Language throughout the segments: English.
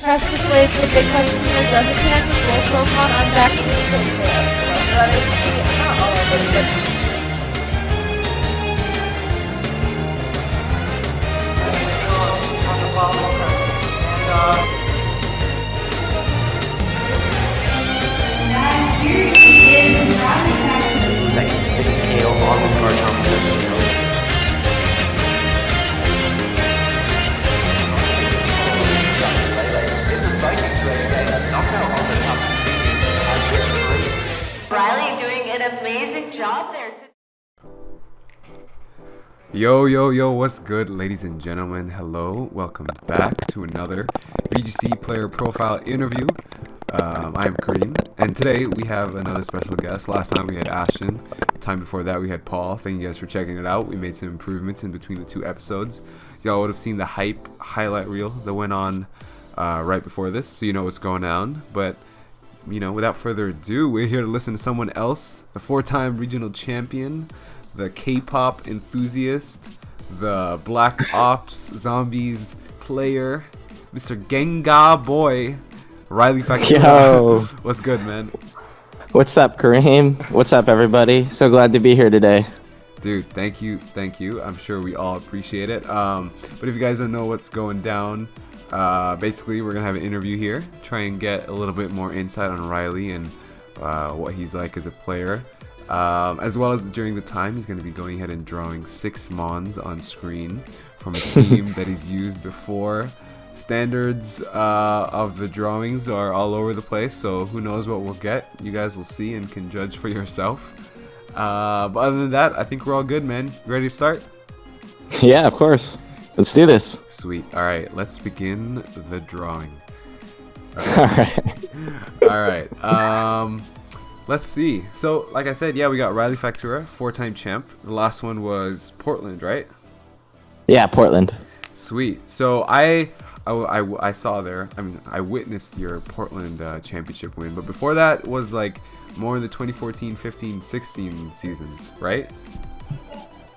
press displays the big question wheel doesn't connect with both Pokemon, I'm backing the code for it. So that is not all of it, but second, hit the KO on this Garchomp. Riley doing an amazing job there. Yo, what's good, ladies and gentlemen? Hello, welcome back to another VGC player profile interview. I'm Kareem, and today we have another special guest. Last time we had Ashton, the time before that we had Paul. Thank you guys for checking it out. We made some improvements in between the two episodes. Y'all would have seen the hype highlight reel that went on right before this, so you know what's going on. But without further ado, we're here to listen to someone else, the 4-time regional champion, the K-pop enthusiast, the Black Ops Zombies player, Mr. Genga Boy, Riley Factura. Yo. What's good, man? What's up, Kareem? What's up, everybody? So glad to be here today. Dude, thank you. I'm sure we all appreciate it. But if you guys don't know what's going down, basically we're gonna have an interview here, try and get a little bit more insight on Riley and what he's like as a player, as well as during the time he's going to be going ahead and drawing 6 mons on screen from a team that he's used before. Standards of the drawings are all over the place, so who knows what we'll get. You guys will see and can judge for yourself. But other than that, I think we're all good, man. You ready to start? Yeah, of course. Let's do this. Sweet. All right, let's begin the drawing. All right. All right. Let's see. So, like I said, yeah, we got Riley Factura, 4-time champ. The last one was Portland, right? Yeah, Portland. Sweet. So I saw there. I mean, I witnessed your Portland championship win, but before that was like more in the 2014, 15, 16 seasons, right?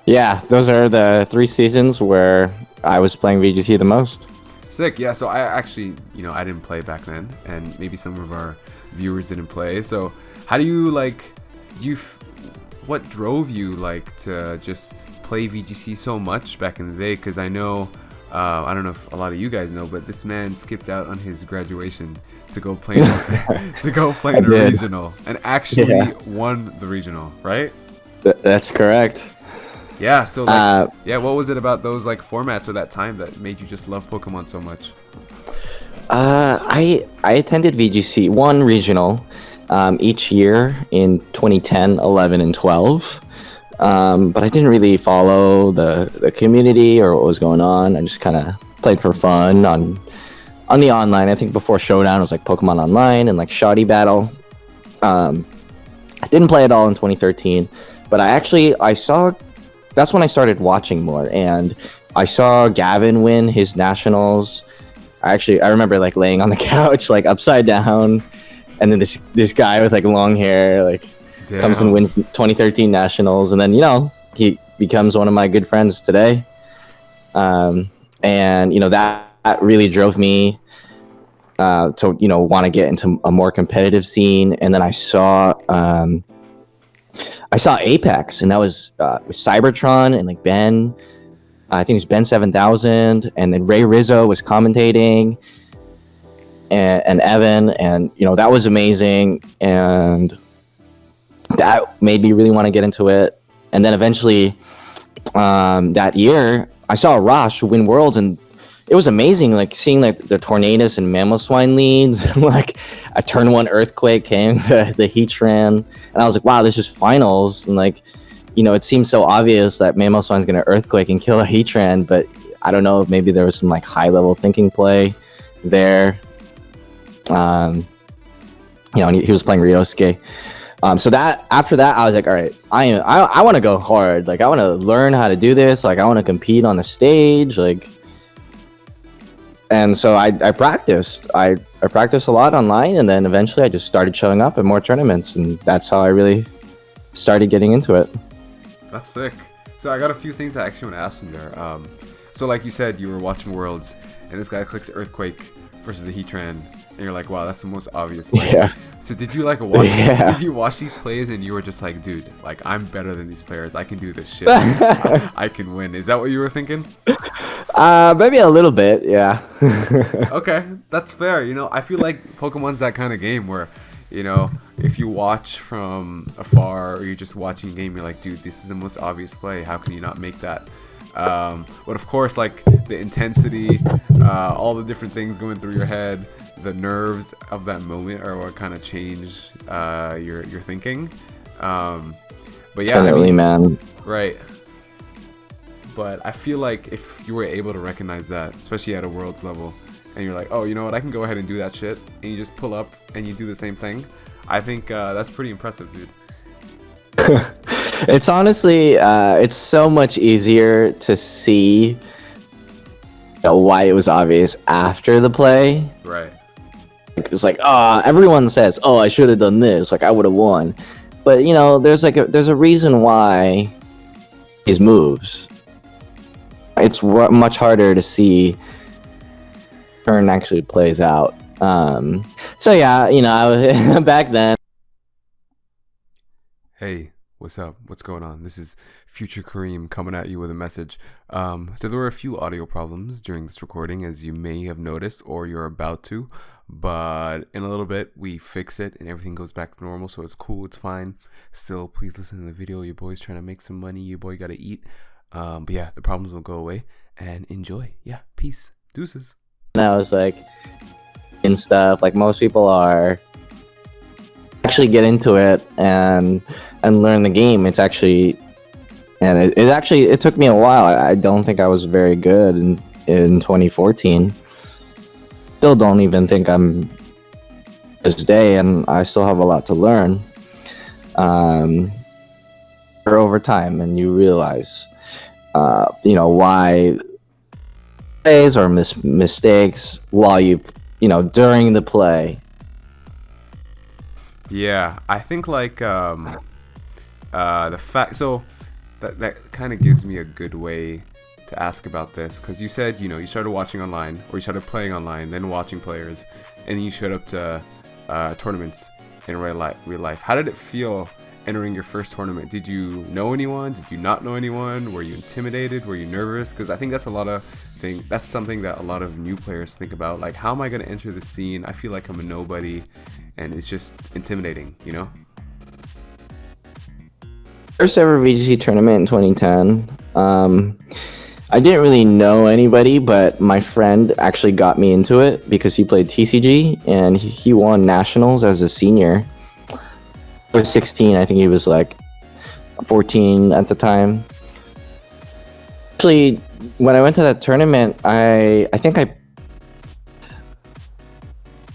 Yeah, those are the 3 seasons where I was playing VGC the most. Sick. Yeah. So I actually, I didn't play back then, and maybe some of our viewers didn't play. So how do you what drove you to just play VGC so much back in the day? Because I know, I don't know if a lot of you guys know, but this man skipped out on his graduation to go play in a regional, and actually won the regional, right? That's correct. Yeah. So what was it about those formats or that time that made you just love Pokemon so much? I attended VGC 1 regional each year in 2010, 11, and 12. But I didn't really follow the community or what was going on. I just kind of played for fun on the online. I think before Showdown it was Pokemon Online and Shoddy Battle. I didn't play at all in 2013, but I saw. That's when I started watching more, and I saw Gavin win his nationals. I remember laying on the couch upside down, and then this guy with long hair comes and wins 2013 nationals, and then he becomes one of my good friends today. And that really drove me to want to get into a more competitive scene. And then I saw Apex, and that was with Cybertron and Ben. I think it was Ben 7000, and then Ray Rizzo was commentating, and Evan, and that was amazing, and that made me really want to get into it. And then eventually that year I saw Rosh win Worlds, and it was amazing seeing the Tornadus and Mamoswine leads. A turn 1 Earthquake came, the Heatran, and I was wow, this is finals. And it seems so obvious that Mamoswine's gonna Earthquake and kill a Heatran, but I don't know if maybe there was some high level thinking play there. And he was playing Ryosuke. So that after that I was all right, I want to go hard. I want to learn how to do this. I want to compete on the stage. And so I practiced. I practiced a lot online, and then eventually I just started showing up at more tournaments, and that's how I really started getting into it. That's sick. So I got a few things I actually want to ask you there. So like you said, you were watching Worlds, and this guy clicks Earthquake versus the Heatran, and you're like, wow, that's the most obvious play. Yeah. So did you like watch? Yeah. Did you watch these plays and you were just like, dude, like I'm better than these players. I can do this shit. I can win. Is that what you were thinking? Maybe a little bit, yeah. Okay, that's fair. You know, I feel like Pokemon's that kind of game where, you know, if you watch from afar or you're just watching a game, you're like, dude, this is the most obvious play. How can you not make that? But of course, like the intensity, all the different things going through your head, the nerves of that moment are what kind of change your thinking. But yeah, Definitely, man. right. But I feel like if you were able to recognize that, especially at a world's level, and you're like, oh, you know what, I can go ahead and do that shit, and you just pull up and you do the same thing, I think that's pretty impressive, dude. It's honestly, it's so much easier to see why it was obvious after the play. Right. It's like, everyone says, oh, I should have done this, like I would have won. But you know, there's a reason why his moves. It's much harder to see turn actually plays out. So yeah, you know, I was back then. Hey, what's up? What's going on? This is Future Kareem coming at you with a message. So there were a few audio problems during this recording, as you may have noticed, or you're about to. But in a little bit, we fix it and everything goes back to normal. So it's cool. It's fine. Still, please listen to the video. Your boy's trying to make some money. Your boy got to eat. But yeah, the problems will go away and enjoy. Yeah, peace. Deuces. And I was like, and stuff like most people are. Actually get into it and learn the game. It's actually, and it took me a while. I don't think I was very good in 2014. Still don't even think I'm this day, and I still have a lot to learn. Over time, and you realize, you know, why plays or mistakes while you know, during the play. Yeah, I think like the fact, so that kind of gives me a good way to ask about this, because you said, you know, you started watching online, or you started playing online, then watching players, and you showed up to tournaments in real life. How did it feel entering your first tournament? Did you know anyone? Did you not know anyone? Were you intimidated? Were you nervous? Because I think that's that's something that a lot of new players think about. Like, how am I going to enter the scene? I feel like I'm a nobody, and it's just intimidating, you know? First ever VGC tournament in 2010. I didn't really know anybody, but my friend actually got me into it because he played TCG and he won nationals as a senior. I was 16, I think he was like 14 at the time. Actually, when I went to that tournament, I think I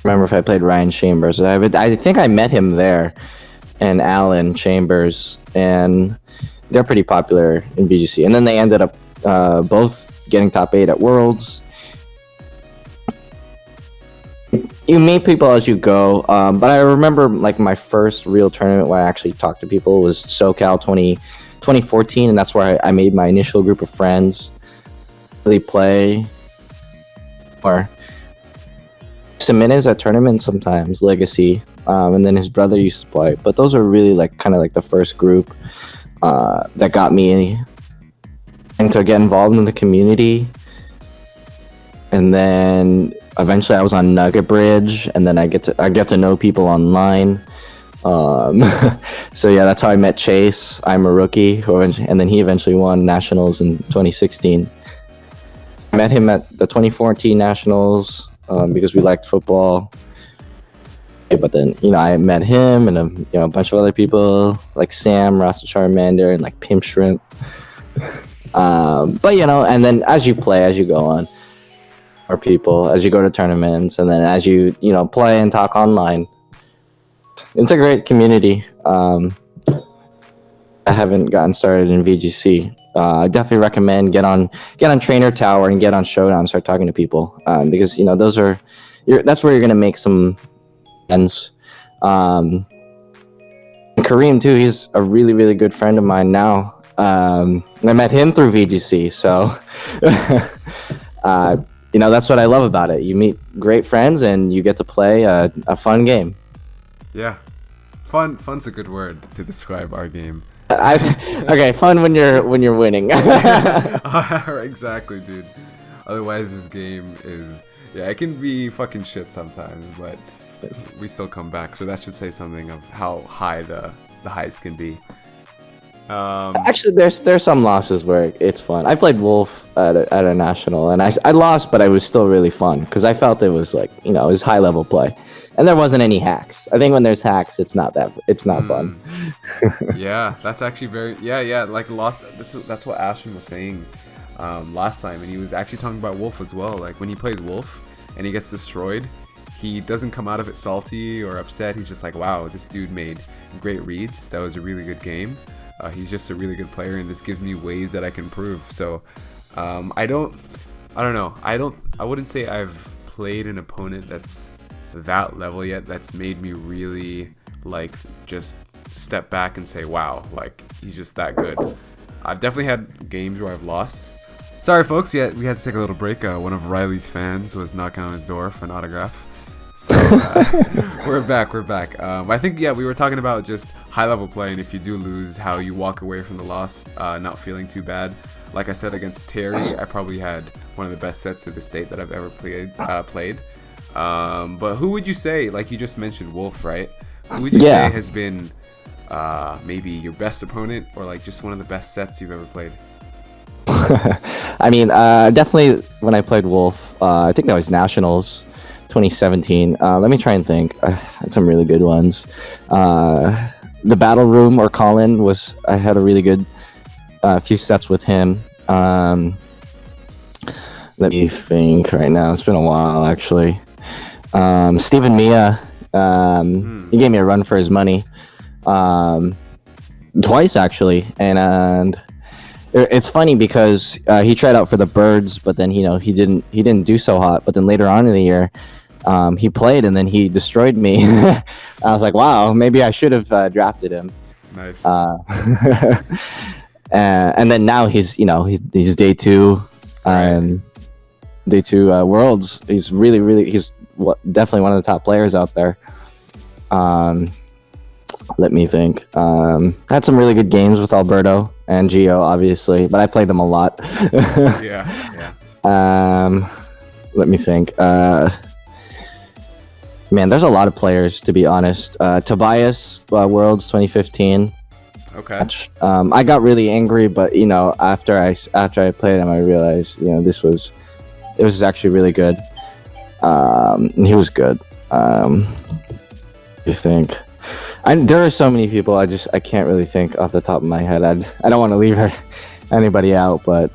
remember if I played Ryan Chambers. I think I met him there, and Alan Chambers, and they're pretty popular in VGC. And then they ended up both getting top 8 at Worlds. You meet people as you go, but I remember like my first real tournament where I actually talked to people was SoCal 2014, and that's where I made my initial group of friends. Really play, or Jimenez at tournaments sometimes, Legacy, and then his brother used to play. But those are really like kind of like the first group that got me and to get involved in the community. And then eventually I was on Nugget Bridge, and then I get to know people online. So yeah, that's how I met Chase. I'm a rookie, and then he eventually won nationals in 2016. I met him at the 2014 nationals because we liked football. But then, you know, I met him and a bunch of other people like Sam, Rasta Charmander, and like Pimp Shrimp. But you know, and then as you play, as you go on, or people, as you go to tournaments, and then as you know, play and talk online, it's a great community. I haven't gotten started in VGC. I definitely recommend get on Trainer Tower and get on Showdown and start talking to people, because you know that's where you're gonna make some friends. And Kareem too, he's a really, really good friend of mine now. I met him through VGC, so that's what I love about it. You meet great friends and you get to play a fun game. Yeah, fun's a good word to describe our game. Okay, fun when you're winning. Exactly, dude. Otherwise, this game is it can be fucking shit sometimes, but we still come back. So that should say something of how high the heights can be. Actually, there's some losses where it's fun. I played Wolf at a national, and I lost, but I was still really fun because I felt it was like it was high level play, and there wasn't any hacks. I think when there's hacks, it's not fun. Yeah, that's actually yeah. Like lost. That's what Ashton was saying last time, and he was actually talking about Wolf as well. Like when he plays Wolf and he gets destroyed, he doesn't come out of it salty or upset. He's just like, wow, this dude made great reads. That was a really good game. He's just a really good player, and this gives me ways that I can improve. So I don't know. I wouldn't say I've played an opponent that's that level yet that's made me really like just step back and say, wow, like he's just that good. I've definitely had games where I've lost. Sorry folks, we had to take a little break. One of Riley's fans was knocking on his door for an autograph. So we're back. I think we were talking about just high level play, and if you do lose, how you walk away from the loss not feeling too bad. Like I said, against Terry, I probably had one of the best sets to this date that I've ever played. But who would you say, like you just mentioned Wolf, right? Who would you say has been maybe your best opponent, or like just one of the best sets you've ever played? I mean, definitely when I played Wolf, I think that was Nationals 2017. Let me try and think. I had some really good ones. The Battle Room or Colin I had a really good few sets with him. Let me think right now. It's been a while, actually. Stephen Mia, he gave me a run for his money. Twice, actually. And it's funny because he tried out for the Birds, but then he didn't do so hot. But then later on in the year, he played and then he destroyed me. I was like, wow, maybe I should have drafted him. Nice. And then now he's day two, Worlds. He's he's definitely one of the top players out there. Let me think. I had some really good games with Alberto and Gio, obviously, but I played them a lot. Yeah. Let me think. Man, there's a lot of players, to be honest. Tobias, Worlds 2015. Okay. I got really angry, but after I played him, I realized it was actually really good. And he was good. You think? There are so many people. I can't really think off the top of my head. I don't want to leave anybody out, but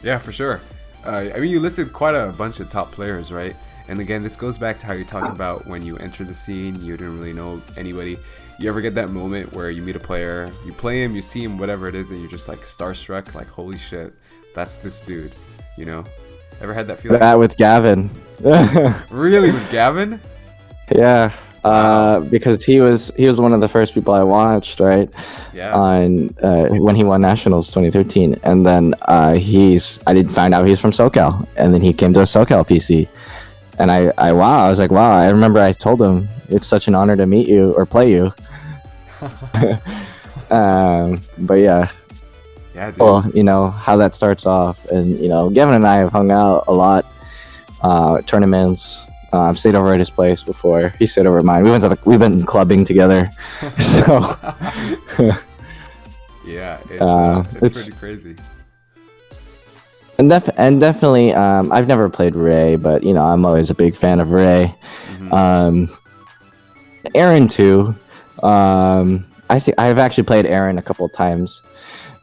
yeah, for sure. I mean, you listed quite a bunch of top players, right? And again, this goes back to how you're talking about when you enter the scene, you didn't really know anybody. You ever get that moment where you meet a player, you play him, you see him, whatever it is, and you're just like starstruck, like holy shit, that's this dude, Ever had that feeling? That with Gavin. Really, with Gavin? Yeah. Because he was one of the first people I watched, right? Yeah. When he won Nationals 2013, and then I did find out he's from SoCal, and then he came to a SoCal PC, and I was like, wow. I remember I told him it's such an honor to meet you or play you. But yeah. Yeah, dude. Well, how that starts off, and Gavin and I have hung out a lot at tournaments. I've stayed over at his place before. He stayed over at mine. We've been clubbing together. So yeah, it's pretty crazy. And definitely, I've never played Ray, but I'm always a big fan of Ray. Mm-hmm. Aaron too. I think I've actually played Aaron a couple of times.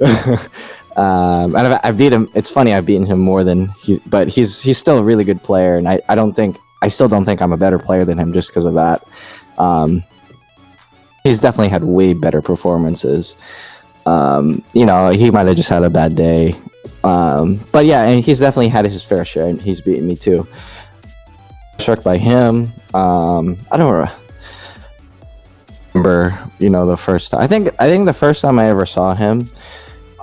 And I've beat him. It's funny, I've beaten him more than but he's still a really good player, and I still don't think I'm a better player than him just because of that. He's definitely had way better performances. He might have just had a bad day. But yeah, and he's definitely had his fair share, and he's beaten me too. Struck by him. I don't remember, the first time. I think the first time I ever saw him,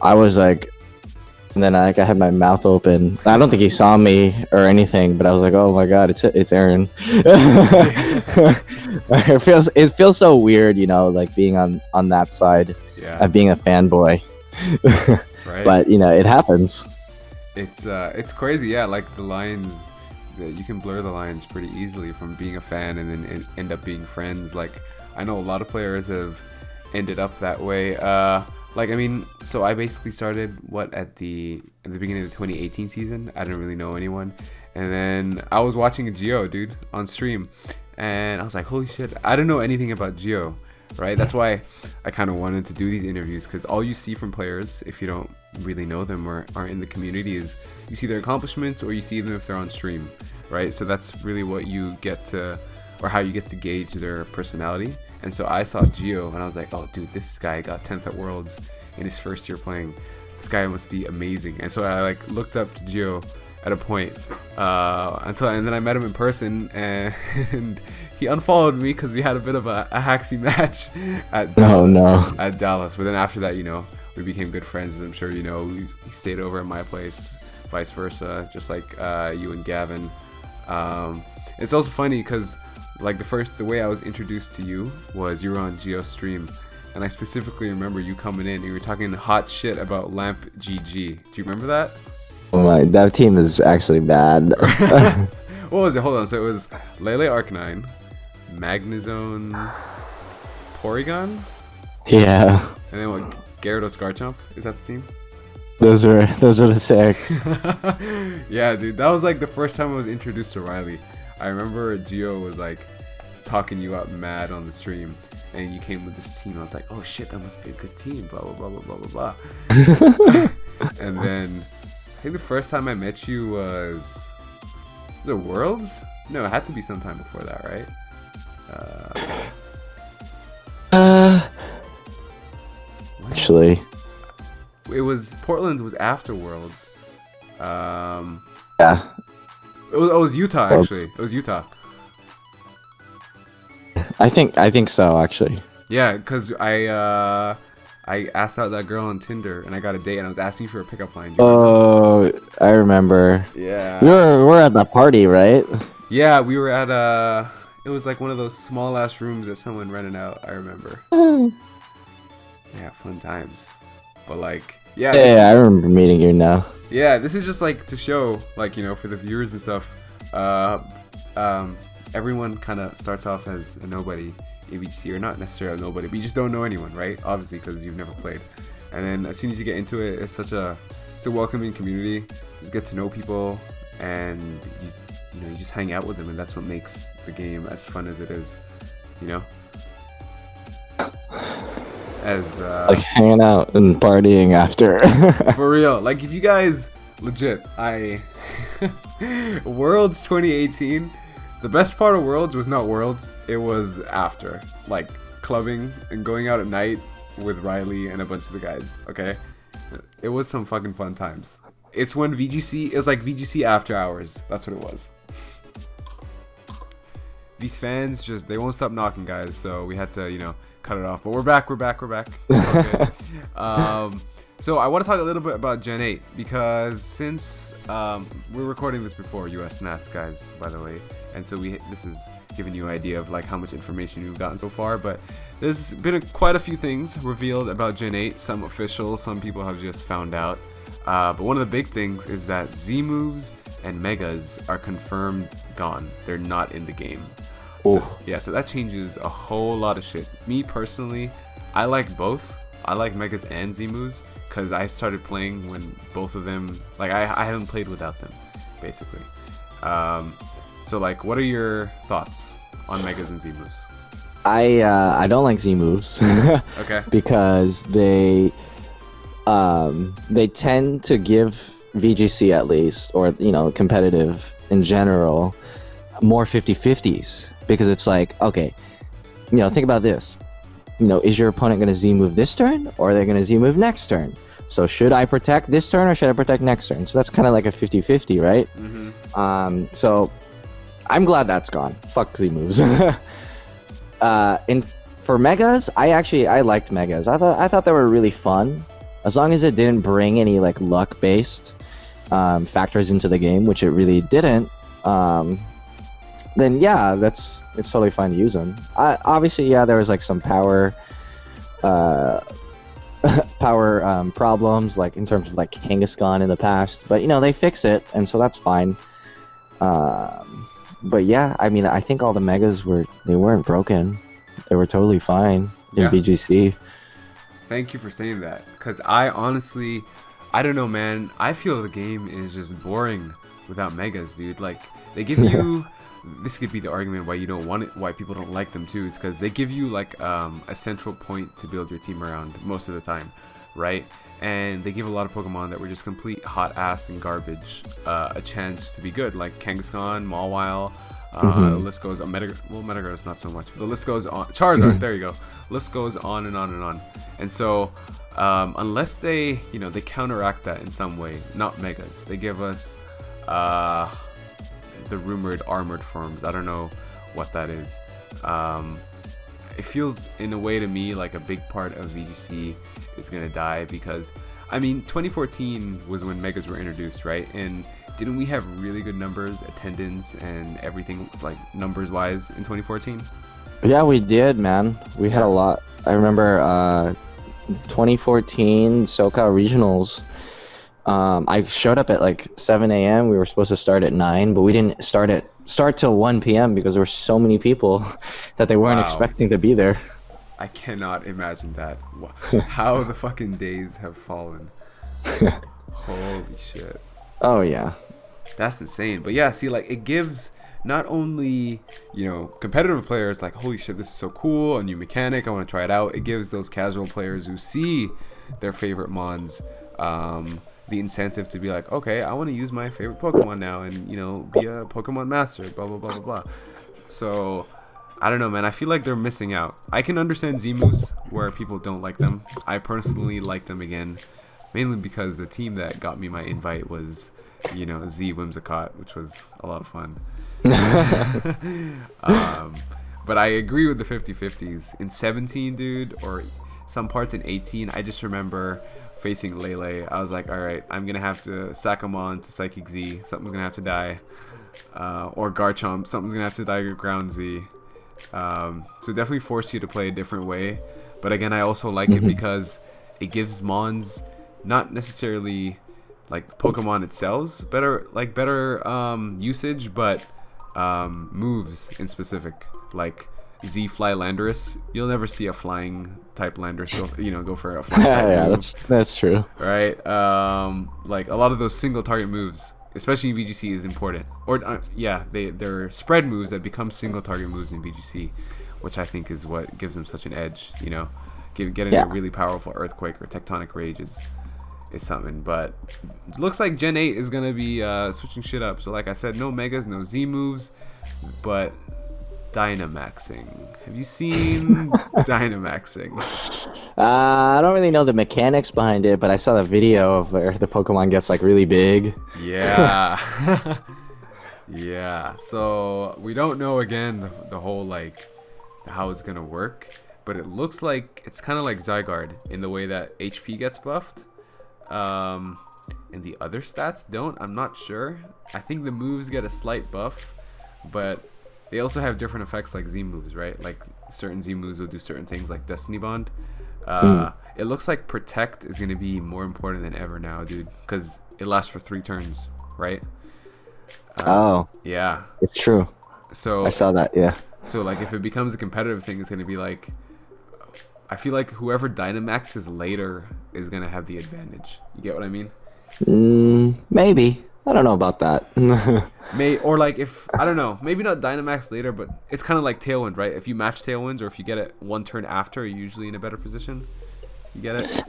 I was like And then I had my mouth open. I don't think he saw me or anything, but I was like, "Oh my god, it's Aaron." it feels so weird, you know, like being on that side of being a fanboy. Right. But you know, it happens. It's crazy, yeah. Like the lines, you can blur the lines pretty easily from being a fan and then end up being friends. Like I know a lot of players have ended up that way. Like I mean, so I basically started at the beginning of the 2018 season. I didn't really know anyone, and then I was watching Geo, dude, on stream, and I was like, holy shit, I don't know anything about Geo, right? That's why I kind of wanted to do these interviews, because all you see from players, if you don't really know them or aren't in the community, is you see their accomplishments or you see them if they're on stream, right? So that's really what you get to, or how you get to gauge their personality. And so I saw Geo and I was like, oh dude, this guy got 10th at Worlds in his first year playing. This guy must be amazing. And so I like looked up to Geo at a point and then I met him in person, and he unfollowed me because we had a bit of a haxy match at Dallas. But then after that, you know, we became good friends, as I'm sure you know. He stayed over at my place, vice versa, just like you and Gavin. It's also funny because like the way I was introduced to you was you were on Geo's stream, and I specifically remember you coming in and you were talking hot shit about Lamp GG. Do you remember that? Oh my, that team is actually bad. What was it? Hold on. So it was Lele Arc9, Magnezone, Porygon? Yeah. And then what? Gyarados Garchomp? Is that the team? Those are the 6. Yeah, dude. That was like the first time I was introduced to Riley. I remember Geo was like talking you up mad on the stream, and you came with this team. I was like, oh shit, that must be a good team, blah blah blah blah blah blah blah. And then I think the first time I met you was it Worlds? No, it had to be sometime before that, right? Actually, it was Portland was after Worlds. Yeah. It was Utah, actually. It was Utah. I think so, actually. Yeah, because I asked out that girl on Tinder and I got a date and I was asking for a pickup line. Oh, I remember. Yeah. We were at that party, right? Yeah, we were at it was like one of those small ass rooms that someone rented out, I remember. Yeah, fun times. But like, yeah. Yeah, I remember meeting you now. Yeah, this is just like to show, like, you know, for the viewers and stuff, everyone kind of starts off as a nobody in VGC, or not necessarily a nobody, but you just don't know anyone, right? Obviously, because you've never played. And then as soon as you get into it, it's a welcoming community. You just get to know people, and you just hang out with them, and that's what makes the game as fun as it is, you know? As like hanging out and partying after. For real, like if you guys legit, Worlds 2018, the best part of Worlds was not Worlds, it was after, like clubbing and going out at night with Riley and a bunch of the guys. Okay, it was some fucking fun times. It's when VGC, it was like VGC after hours. That's what it was. These fans they won't stop knocking, guys, so we had to, you know, cut it off. But we're back. It's all good. So I want to talk a little bit about Gen 8, because since we're recording this before US Nats, guys, by the way, and so this is giving you an idea of like how much information we've gotten so far, but there's been quite a few things revealed about Gen 8, some official, some people have just found out, but one of the big things is that Z moves and Megas are confirmed gone. They're not in the game. So, yeah, so that changes a whole lot of shit. Me personally, I like both. I like Megas and Z moves because I started playing when both of them, like I haven't played without them, basically. So like, what are your thoughts on Megas and Z moves? I don't like Z moves. Okay. Because they tend to give VGC at least, or you know, competitive in general, more 50-50s, because it's like, okay, you know, think about this, you know, is your opponent going to Z move this turn, or are they going to Z move next turn? So should I protect this turn or should I protect next turn? So that's kind of like a 50-50, right? Mm-hmm. So I'm glad that's gone. Fuck Z moves. For Megas, I liked Megas. I thought they were really fun. as long as it didn't bring any like luck based factors into the game, which it really didn't, then yeah, it's totally fine to use them. Obviously, yeah, there was like some power problems, like in terms of like Kangaskhan in the past, but you know, they fix it, and so that's fine. But yeah, I mean, I think all the megas weren't broken. They were totally fine in Yeah. VGC. Thank you for saying that, because I honestly, I don't know, man. I feel the game is just boring without megas, dude. Like, they give you, this could be the argument why you don't want it, why people don't like them too. It's because they give you like a central point to build your team around most of the time, right? And they give a lot of Pokemon that were just complete hot ass and garbage a chance to be good, like Kangaskhan, Mawile. The list goes on. Metagross not so much, but the list goes on. Charizard, there you go. List goes on and on and on. And so, unless they, you know, they counteract that in some way, not megas, they give us the rumored armored forms. I don't know what that is. It feels in a way to me like a big part of VGC is gonna die, because I mean 2014 was when megas were introduced, right? And didn't we have really good numbers, attendance, and everything, like numbers wise, in 2014? Yeah, we did, man. We had a lot. I remember 2014 SoCal Regionals. I showed up at like 7 a.m. We were supposed to start at 9, but we didn't start till 1 p.m. because there were so many people that they weren't Wow. expecting to be there. I cannot imagine that. How the fucking days have fallen. Holy shit. Oh yeah. That's insane. But yeah, see, like, it gives not only, you know, competitive players like, holy shit, this is so cool, a new mechanic, I want to try it out. It gives those casual players who see their favorite mons the incentive to be like, okay, I want to use my favorite Pokemon now and, you know, be a Pokemon master, blah, blah, blah, blah, blah. So, I don't know, man. I feel like they're missing out. I can understand Z-moves where people don't like them. I personally like them again, mainly because the team that got me my invite was, you know, Z Whimsicott, which was a lot of fun. But I agree with the 50-50s. In 17, dude, or some parts in 18, I just remember facing Lele. I was like, all right, I'm going to have to sack him on to Psychic Z. Something's going to have to die. Or Garchomp. Something's going to have to die to Ground Z. So it definitely forced you to play a different way. But again, I also like it because it gives Mons not necessarily like Pokemon itself better usage, but moves in specific, like Z Fly Landorus. You'll never see a flying type Landorus go for a flying type Yeah, move, that's true. right? Like a lot of those single target moves, especially in VGC, is important. Or they're spread moves that become single target moves in VGC, which I think is what gives them such an edge. You know, getting a really powerful Earthquake or Tectonic Rage is something. But it looks like Gen 8 is gonna be switching shit up. So like I said, no megas, no Z moves, but Dynamaxing. Have you seen Dynamaxing? I don't really know the mechanics behind it, but I saw the video of where the Pokemon gets like really big. Yeah. Yeah. So we don't know again the whole like how it's gonna work, but it looks like it's kind of like Zygarde in the way that HP gets buffed, and the other stats don't. I'm not sure. I think the moves get a slight buff, but they also have different effects like Z moves, right? Like certain Z moves will do certain things, like Destiny Bond. It looks like Protect is going to be more important than ever now, dude, because it lasts for 3 turns, right? Yeah. It's true. So I saw that. Yeah. So like if it becomes a competitive thing, it's going to be like, I feel like whoever Dynamaxes later is going to have the advantage. You get what I mean? Maybe. I don't know about that. Or like if, I don't know, maybe not Dynamax later, but it's kind of like Tailwind, right? If you match Tailwinds or if you get it 1 turn after, you're usually in a better position. You get it?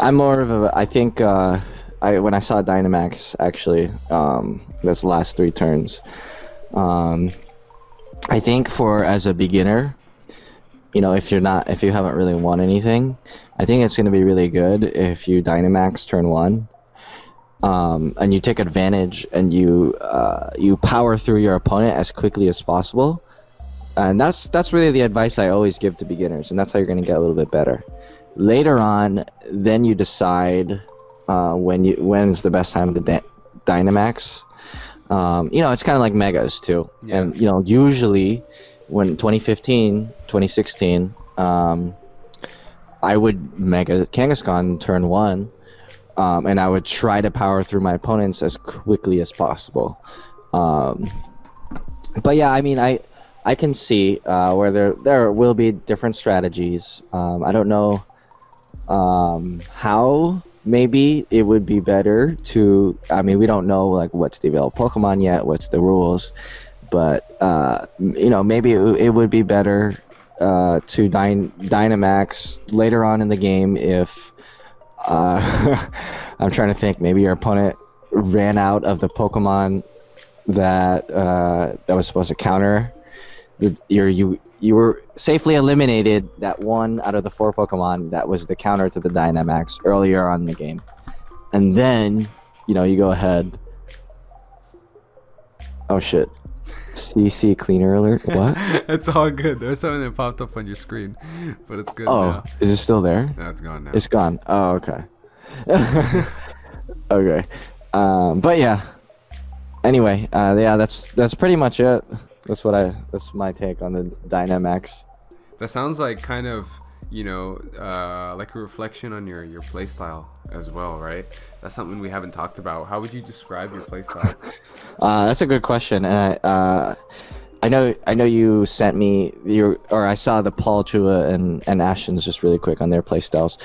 I'm more of a. I think when I saw Dynamax actually, this last 3 turns, I think as a beginner, you know, if you haven't really won anything, I think it's going to be really good if you Dynamax turn 1. And you take advantage and you power through your opponent as quickly as possible, and that's really the advice I always give to beginners, and that's how you're going to get a little bit better. Later on, then you decide when's the best time to Dynamax. It's kind of like megas too. Yeah. And usually when 2015, 2016, I would mega Kangaskhan turn 1, and I would try to power through my opponents as quickly as possible. But yeah, I mean, I can see where there will be different strategies. I don't know how. Maybe it would be better to. I mean, we don't know like what's the available Pokemon yet, what's the rules, but maybe it would be better to Dynamax later on in the game if I'm trying to think. Maybe your opponent ran out of the Pokemon that was supposed to counter. You were safely eliminated that one out of the 4 Pokemon that was the counter to the Dynamax earlier on in the game, and then you go ahead. Oh shit! CC cleaner alert. What? It's all good. There's something that popped up on your screen, but it's good Oh, now. is it still there? No, it's gone now. It's gone. Oh, okay. Okay. But yeah. Anyway, yeah, that's pretty much it. That's my take on the Dynamax. That sounds like kind of, like a reflection on your playstyle as well, right? That's something we haven't talked about. How would you describe your playstyle? That's a good question, and I know you sent me I saw the Paul Chua and Ashton's just really quick on their playstyles.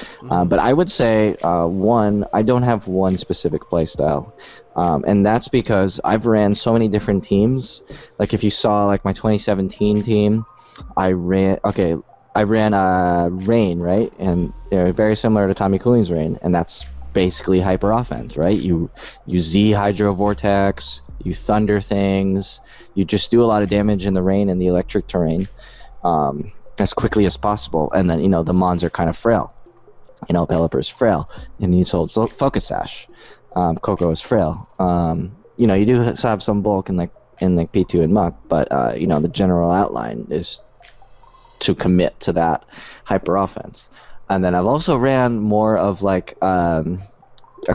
But I would say I don't have one specific playstyle. And that's because I've ran so many different teams. Like if you saw like my 2017 team, I ran Rain, right? And they're very similar to Tommy Cooling's Rain, and that's basically hyper offense, right? You Z Hydro Vortex, you thunder things, you just do a lot of damage in the rain and the electric terrain as quickly as possible. And then the Mons are kind of frail. Pelipper's frail, and he holds Focus Sash. Coco is frail. You do have some bulk in P2 and Muck, but the general outline is to commit to that hyper offense. And then I've also ran more of like a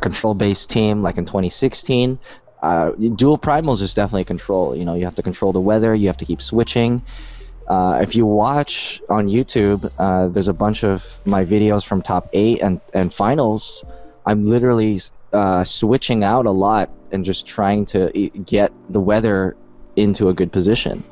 control based team, like in 2016. Dual primals is definitely control. You have to control the weather. You have to keep switching. If you watch on YouTube, there's a bunch of my videos from top 8 and finals. I'm literally switching out a lot and just trying to get the weather into a good position.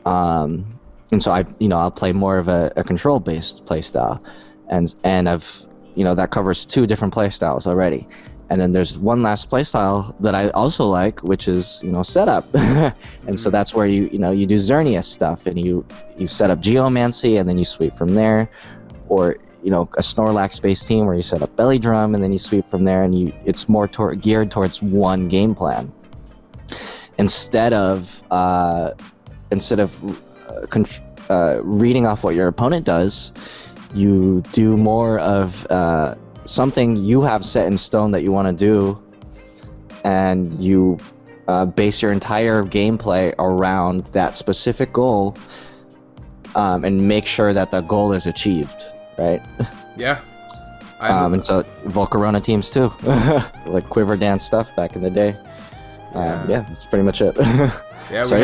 And so I'll play more of a control based play style, and I've that covers 2 different play styles already. And then there's one last play style that I also like, which is setup. And so that's where you do Xerneas stuff, and you set up Geomancy and then you sweep from there, or a Snorlax based team where you set up Belly Drum and then you sweep from there, and it's more geared towards one game plan instead of reading off what your opponent does. You do more of something you have set in stone that you want to do, and you base your entire gameplay around that specific goal, and make sure that the goal is achieved, right? Yeah. And so Volcarona teams too, like Quiver Dance stuff back in the day. Yeah, that's pretty much it. Yeah. So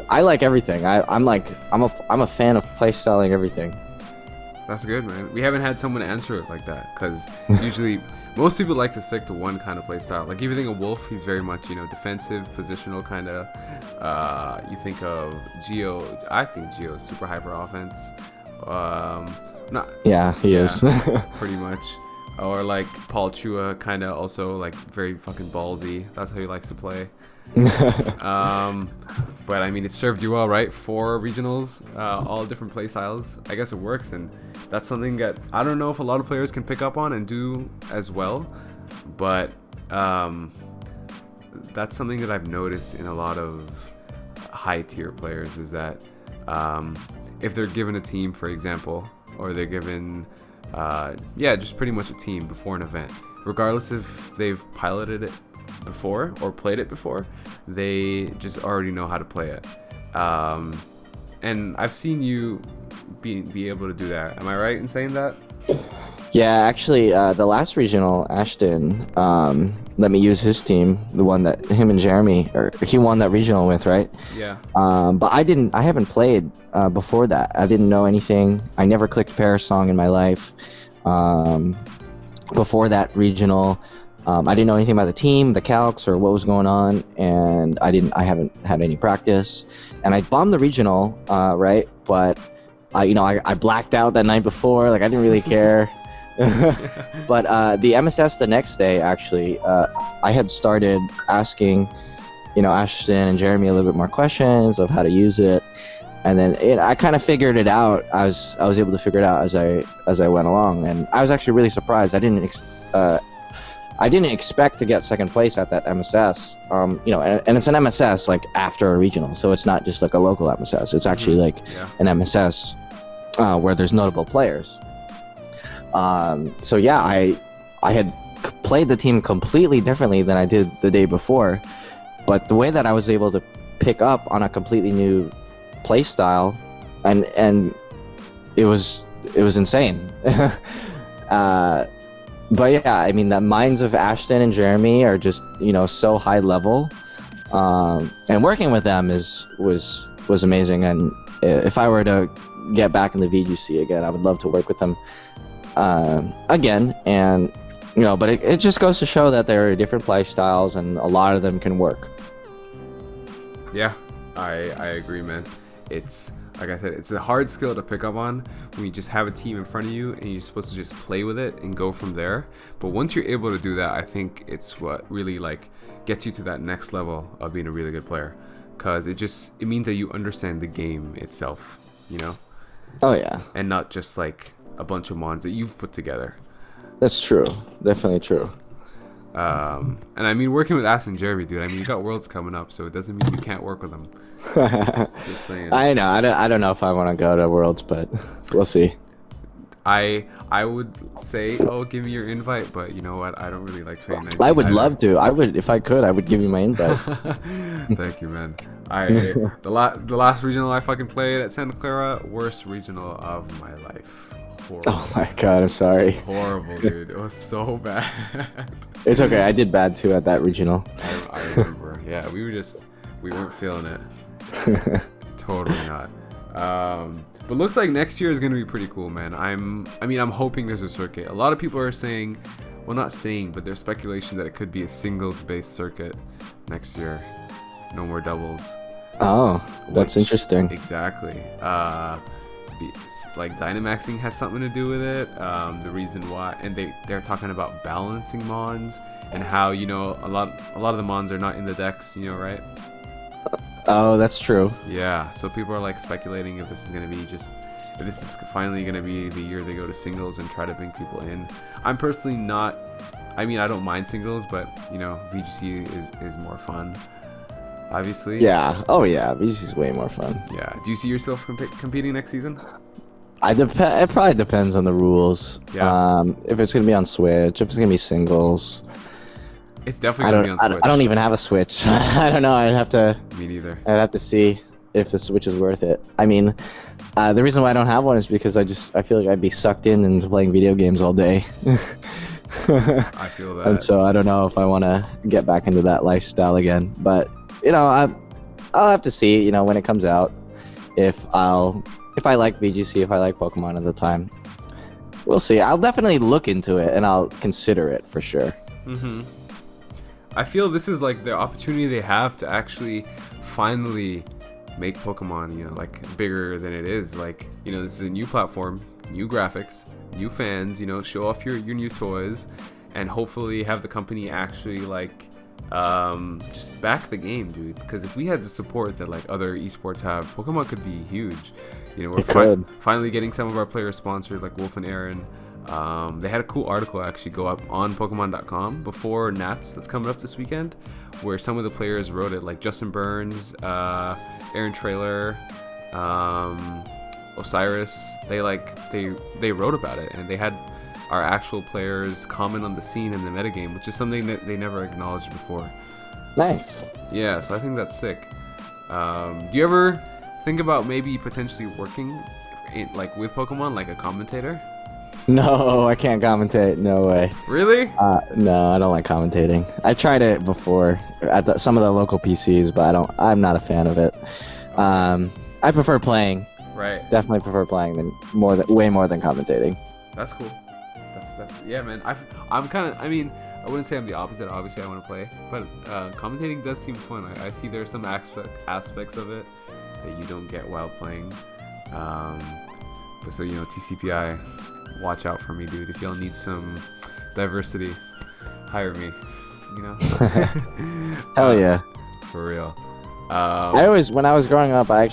I like everything. I'm a fan of playstyling everything. That's good, man. We haven't had someone answer it like that, because usually most people like to stick to one kind of playstyle. Like if you think of Wolf, he's very much defensive, positional kind of. You think of Geo. I think Geo is super hyper offense. He is. Pretty much. Or like Paul Chua, kind of also like very fucking ballsy. That's how he likes to play. But I mean, it served you well, right? 4 regionals, all different play styles. I guess it works, and that's something that I don't know if a lot of players can pick up on and do as well. But that's something that I've noticed in a lot of high tier players, is that if they're given a team, for example, or they're given just pretty much a team before an event, regardless if they've piloted it before or played it before, they just already know how to play it. And I've seen you be able to do that. Am I right in saying that? Yeah, actually, the last regional, Ashton, let me use his team, the one that him and Jeremy, or he won that regional with, right? Yeah. But I haven't played before that. I didn't know anything. I never clicked Parasong in my life. Before that regional, I didn't know anything about the team, the calcs, or what was going on, and I haven't had any practice. And I bombed the regional, right? But I blacked out that night before. Like I didn't really care. But the MSS the next day, actually, I had started asking, Ashton and Jeremy a little bit more questions of how to use it, and then I kind of figured it out. I was able to figure it out as I went along, and I was actually really surprised. I didn't expect to get second place at that MSS. And it's an MSS like after a regional, so it's not just like a local MSS. It's actually like an MSS where there's notable players. So yeah, I had played the team completely differently than I did the day before, but the way that I was able to pick up on a completely new play style, and it was insane. But yeah, I mean, the minds of Ashton and Jeremy are just so high level, and working with them was amazing. And if I were to get back in the VGC again, I would love to work with them again. And but it just goes to show that there are different play styles, and a lot of them can work. Yeah, I agree, man. It's like I said, it's a hard skill to pick up on when you just have a team in front of you and you're supposed to just play with it and go from there. But once you're able to do that, I think it's what really like gets you to that next level of being a really good player, because it means that you understand the game itself, Oh yeah, and not just like a bunch of mons that you've put together. That's true. Definitely true. And I mean, working with Ass and Jeremy, dude, I mean, you got Worlds coming up, so it doesn't mean you can't work with them. Just saying. I know. I don't know if I want to go to Worlds, but we'll see. I would say, give me your invite, but you know what? I don't really like training. I would love to. I would, if I could, I would give you my invite. Thank you, man. The last regional I fucking played at Santa Clara, worst regional of my life. Horrible. Oh my god, I'm sorry. Horrible, dude. It was so bad. It's okay. I did bad too at that regional. I remember. Yeah, we weren't feeling it. Totally not. But looks like next year is gonna be pretty cool, man. I'm hoping there's a circuit. A lot of people are saying, well, not saying, but there's speculation that it could be a singles-based circuit next year. No more doubles. Oh, that's interesting. Exactly. Like Dynamaxing has something to do with it. The reason why, and they're talking about balancing mons and how a lot of the mons are not in the decks, right? Oh, that's true. Yeah, so people are like speculating if this is finally gonna be the year they go to singles and try to bring people in. I'm personally not. I mean, I don't mind singles, but VGC is more fun. Obviously. Yeah. Oh yeah. VGC is way more fun. Yeah. Do you see yourself competing next season? It probably depends on the rules. Yeah. If it's gonna be on Switch, if it's gonna be singles. It's definitely gonna be on Switch. I don't even have a Switch. I don't know. I'd have to. Me neither. I'd have to see if the Switch is worth it. I mean, the reason why I don't have one is because I feel like I'd be sucked in into playing video games all day. I feel that. And so I don't know if I want to get back into that lifestyle again. But I'll have to see. When it comes out, if I like VGC, if I like Pokemon at the time. We'll see. I'll definitely look into it and I'll consider it for sure. Mm-hmm. I feel this is like the opportunity they have to actually finally make Pokemon, like bigger than it is. Like, this is a new platform, new graphics, new fans, show off your new toys, and hopefully have the company actually like just back the game, dude. Because if we had the support that like other esports have, Pokemon could be huge. We're finally getting some of our players sponsored, like Wolf and Aaron. They had a cool article actually go up on Pokemon.com before Nats that's coming up this weekend, where some of the players wrote it, like Justin Burns, Aaron Trailer, Osiris. They wrote about it, and they had our actual players comment on the scene in the metagame, which is something that they never acknowledged before. Nice. Yeah, so I think that's sick. Do you ever think about maybe potentially working with Pokemon, like a commentator? No, I can't commentate. No way. Really? No, I don't like commentating. I tried it before at some of the local PCs, but I'm not a fan of it. I prefer playing. Right. Definitely prefer playing way more than commentating. That's cool. That's yeah, man. I'm kind of. I mean, I wouldn't say I'm the opposite. Obviously, I want to play, but commentating does seem fun. I see there's some aspects of it that you don't get while playing. But so TCPI, watch out for me, dude. If y'all need some diversity, hire me. Hell yeah. For real. When I was growing up, I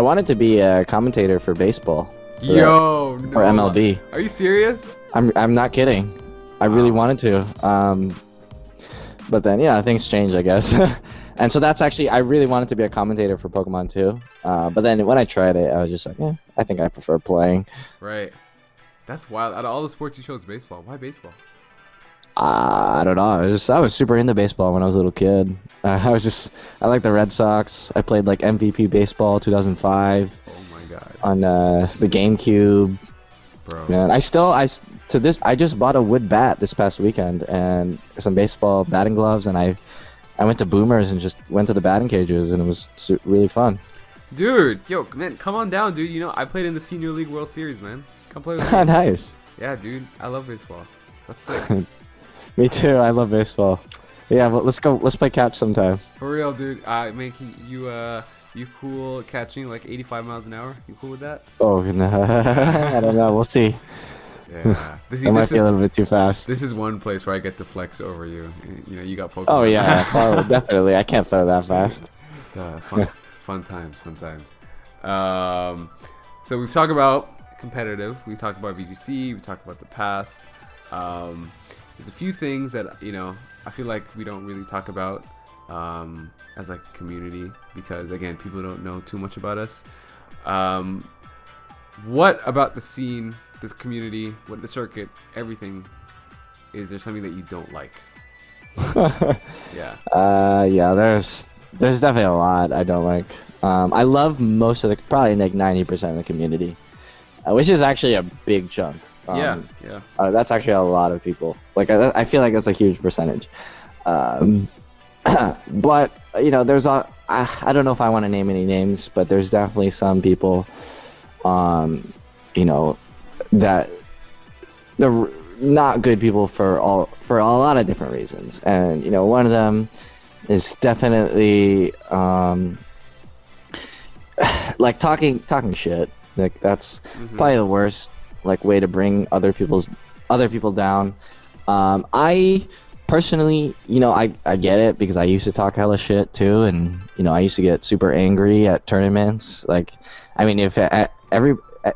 wanted to be a commentator for baseball. No. Or MLB. Are you serious? I'm not kidding. I really wanted to. But then things change, I guess. And so that's actually, I really wanted to be a commentator for Pokemon too. But then when I tried it, I was just like, I think I prefer playing. Right. That's wild. Out of all the sports you chose baseball. Why baseball? I don't know. I was super into baseball when I was a little kid. I like the Red Sox. I played like MVP baseball 2005. Oh my god. On the GameCube. Bro. Man, I just bought a wood bat this past weekend and some baseball batting gloves, and I went to Boomers and just went to the batting cages, and it was really fun. Dude, man, come on down, dude. I played in the Senior League World Series, man. Come play with me. Nice. Yeah, dude. I love baseball. That's sick. Me too. I love baseball. Yeah, but let's play catch sometime. For real, dude. Making you cool catching like 85 miles an hour? You cool with that? Oh no. I don't know. We'll see. Yeah. This might be a little bit too fast. This is one place where I get to flex over you. You got Pokemon. Oh yeah, definitely. I can't throw that fast. Fun times. So we've talked about competitive. We talked about VGC. We talked about the past. There's a few things that I feel like we don't really talk about as like a community because again, people don't know too much about us. What about the scene, this community, the circuit, everything? Is there something that you don't like? Yeah. There's definitely a lot I don't like. I love most of probably like 90% of the community, which is actually a big chunk. Yeah. That's actually a lot of people. Like I feel like that's a huge percentage. But there's I don't know if I want to name any names, but there's definitely some people, that they're not good people for a lot of different reasons, and one of them is definitely like talking shit. Like that's probably the worst way to bring other people down. I personally, I get it because I used to talk hella shit too, and I used to get super angry at tournaments. Like, I mean, if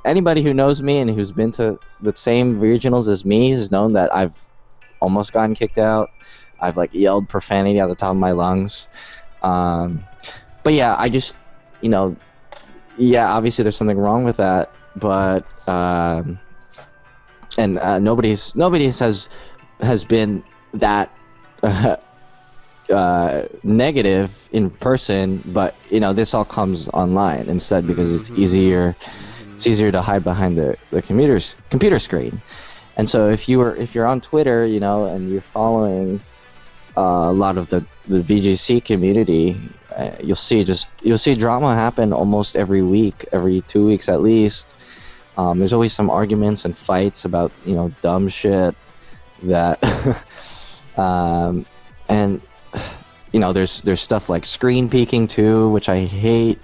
anybody who knows me and who's been to the same regionals as me has known that I've almost gotten kicked out. I've yelled profanity at the top of my lungs. But yeah, I just, obviously there's something wrong with that, but nobody has been that negative in person, but this all comes online instead because it's easier to hide behind the computer screen. And so if you're on Twitter, and you're following a lot of the VGC community, you'll see drama happen almost every week, every 2 weeks at least. There's always some arguments and fights about dumb shit that and there's stuff like screen peeking too, which I hate.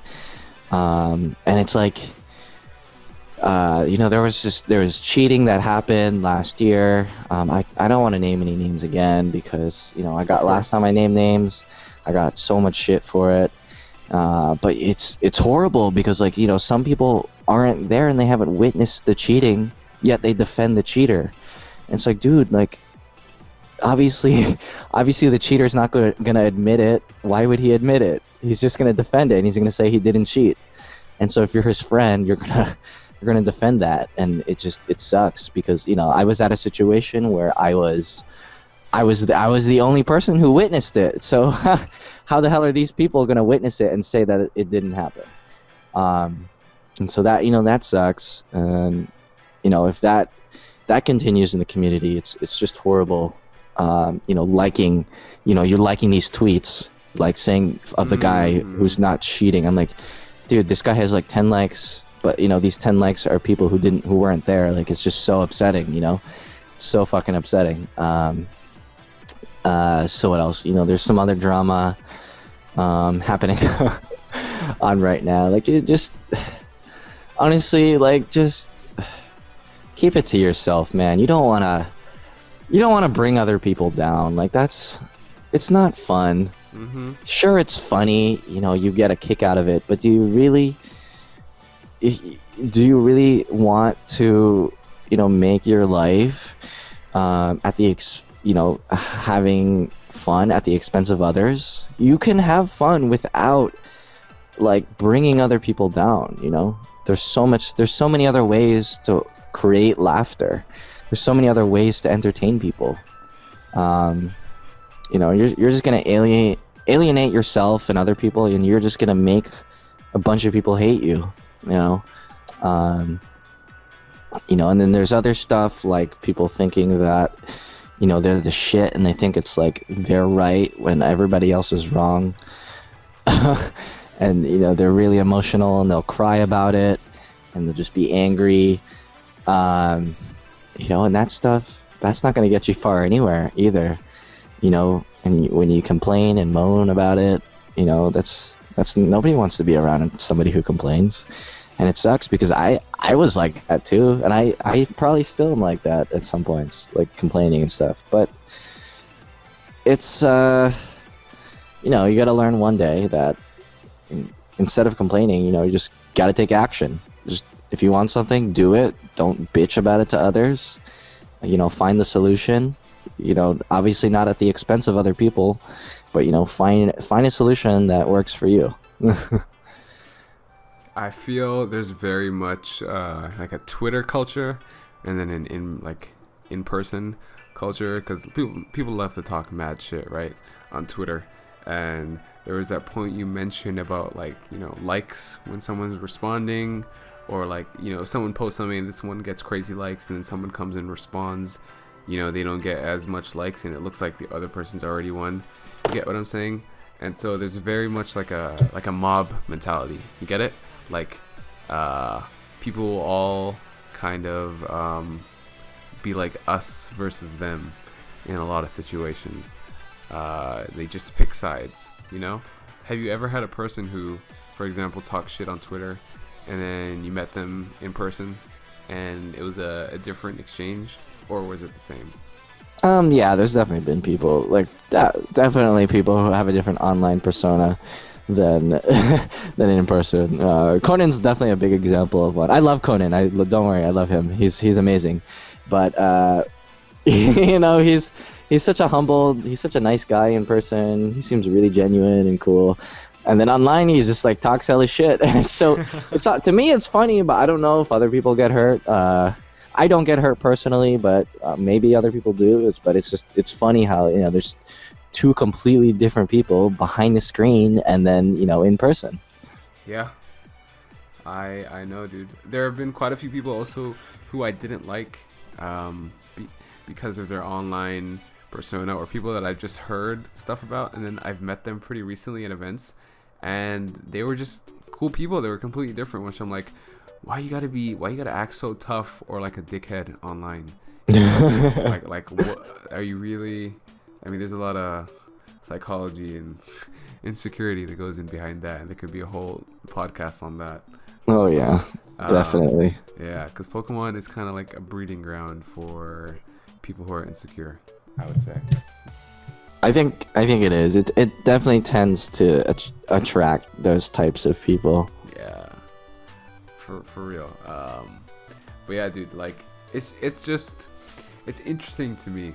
And it's like there was cheating that happened last year. I don't want to name any names again because last time I named names, I got so much shit for it. But it's horrible because some people aren't there and they haven't witnessed the cheating, yet they defend the cheater. And it's like, dude, obviously the cheater's not gonna admit it. Why would he admit it? He's just gonna defend it and he's gonna say he didn't cheat. And so if you're his friend, you're gonna defend that, and it sucks because I was at a situation where I was the only person who witnessed it. So how the hell are these people gonna witness it and say that it didn't happen? And so that that sucks. And if that continues in the community, it's just horrible. Liking, you're liking these tweets, like saying of the guy who's not cheating. I'm like, dude, this guy has like 10 likes, but these 10 likes are people who weren't there. Like, it's just so upsetting. It's so fucking upsetting. So what else? There's some other drama happening on right now. Like, you just honestly, like, just keep it to yourself, man. You don't want to bring other people down. Like, it's not fun. Sure, it's funny, you get a kick out of it, but do you really want to make your life at the having fun at the expense of others? You can have fun without like bringing other people down. There's so many other ways to create laughter. There's so many other ways to entertain people. You're just gonna alienate yourself and other people, and you're just gonna make a bunch of people hate you. And then there's other stuff like people thinking that they're the shit, and they think it's like they're right when everybody else is wrong. And they're really emotional, and they'll cry about it, and they'll just be angry. And that stuff, that's not going to get you far anywhere either. And when you complain and moan about it, that's nobody wants to be around somebody who complains. And it sucks because I was like that too, and I probably still am like that at some points, like complaining and stuff. But it's you got to learn one day that instead of complaining, you just got to take action. Just if you want something, do it. Don't bitch about it to others. Find the solution. Obviously not at the expense of other people, but find a solution that works for you. I feel there's very much like a Twitter culture, and then in person culture, because people love to talk mad shit, right, on Twitter. And there was that point you mentioned about likes when someone's responding, or if someone posts something and this one gets crazy likes, and then someone comes and responds, they don't get as much likes, and it looks like the other person's already won. You get what I'm saying? And so there's very much like a mob mentality. You get it? Like, people will all kind of be like us versus them in a lot of situations. They just pick sides, Have you ever had a person who, for example, talks shit on Twitter, and then you met them in person, and it was a different exchange, or was it the same? Yeah, there's definitely been people like that. Definitely people who have a different online persona than in person. Conan's definitely a big example of one. I love Conan. Don't worry, I love him. He's amazing, but he's such a nice guy in person. He seems really genuine and cool. And then online, he just like talks hella shit, and it's to me it's funny, but I don't know if other people get hurt. I don't get hurt personally, but maybe other people do. But it's funny how there's two completely different people behind the screen and then in person. Yeah, I know, dude. There have been quite a few people also who I didn't like because of their online persona, or people that I've just heard stuff about, and then I've met them pretty recently at events, and they were just cool people. They were completely different, which I'm like, why you gotta act so tough or like a dickhead online? like what are you really? I mean, there's a lot of psychology and insecurity that goes in behind that, and there could be a whole podcast on that. Oh yeah, definitely. Yeah, because Pokemon is kind of like a breeding ground for people who are insecure, I would say. I think it is. It definitely tends to attract those types of people. Yeah, for real. But yeah, dude, like it's interesting to me.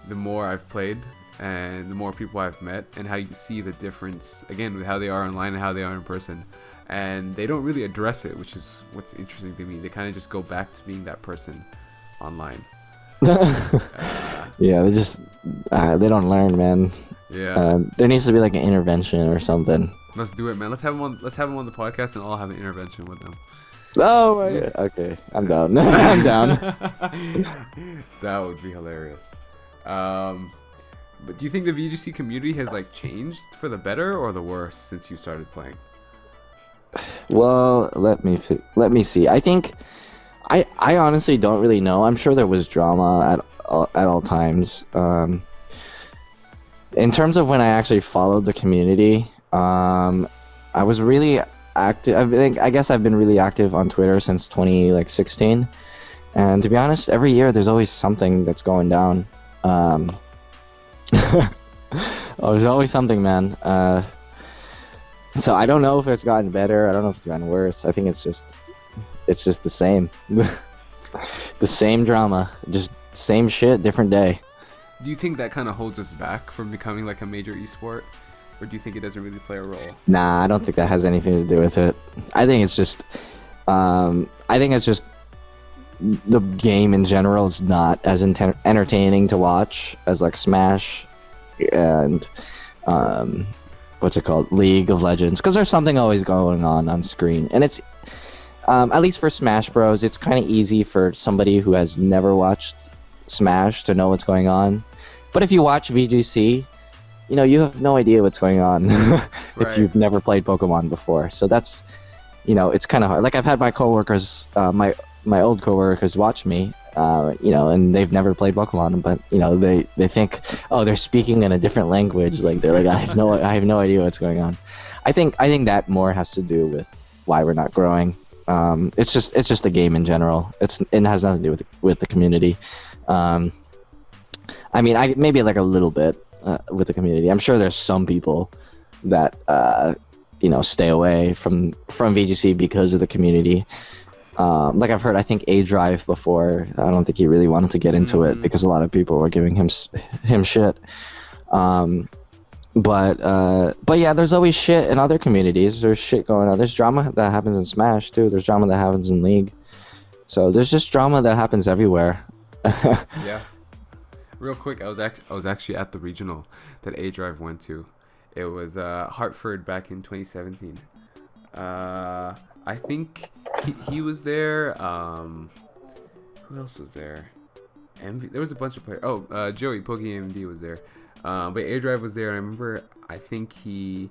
The more I've played and the more people I've met, and how you see the difference again with how they are online and how they are in person, and they don't really address it, which is what's interesting to me. They kind of just go back to being that person online. Yeah, they just they don't learn, man. Yeah, there needs to be like an intervention or something. Let's do it, man. Let's have them on the podcast, and I'll have an intervention with them. Oh my God. Okay, I'm down. I'm down. That would be hilarious. But do you think the VGC community has like changed for the better or the worse since you started playing? Well, let me see. I think I honestly don't really know. I'm sure there was drama at all times. In terms of when I actually followed the community, I was really active. I guess I've been really active on Twitter since 2016, and to be honest, every year there's always something that's going down. There's always something, man. So I don't know if it's gotten better. I don't know if it's gotten worse. I think it's just the same, the same drama, just same shit, different day. Do you think that kind of holds us back from becoming like a major esport, or do you think it doesn't really play a role? Nah, I don't think that has anything to do with it. I think it's just the game in general is not as entertaining to watch as like Smash and what's it called, League of Legends, because there's something always going on screen, and it's at least for Smash Bros, it's kind of easy for somebody who has never watched Smash to know what's going on. But if you watch VGC, you know, you have no idea what's going on if you've never played Pokemon before. So that's, you know, it's kind of hard. Like I've had my coworkers, my old coworkers watch me, you know, and they've never played Pokemon, but you know, they think, oh, they're speaking in a different language. Like they're like, I have no idea what's going on. I think that more has to do with why we're not growing. It's just a game in general. It has nothing to do with the community. I mean, maybe like a little bit with the community. I'm sure there's some people that you know, stay away from VGC because of the community. Like I've heard, I think A-Drive before. I don't think he really wanted to get into it because a lot of people were giving him shit. But yeah, there's always shit in other communities. There's shit going on. There's drama that happens in Smash too. There's drama that happens in League. So there's just drama that happens everywhere. Yeah. Real quick, I was actually at the regional that A-Drive went to. It was Hartford back in 2017. I think he was there. Who else was there? There was a bunch of players. Oh, Joey PokeMD was there. But A-Drive was there, and I remember, I think it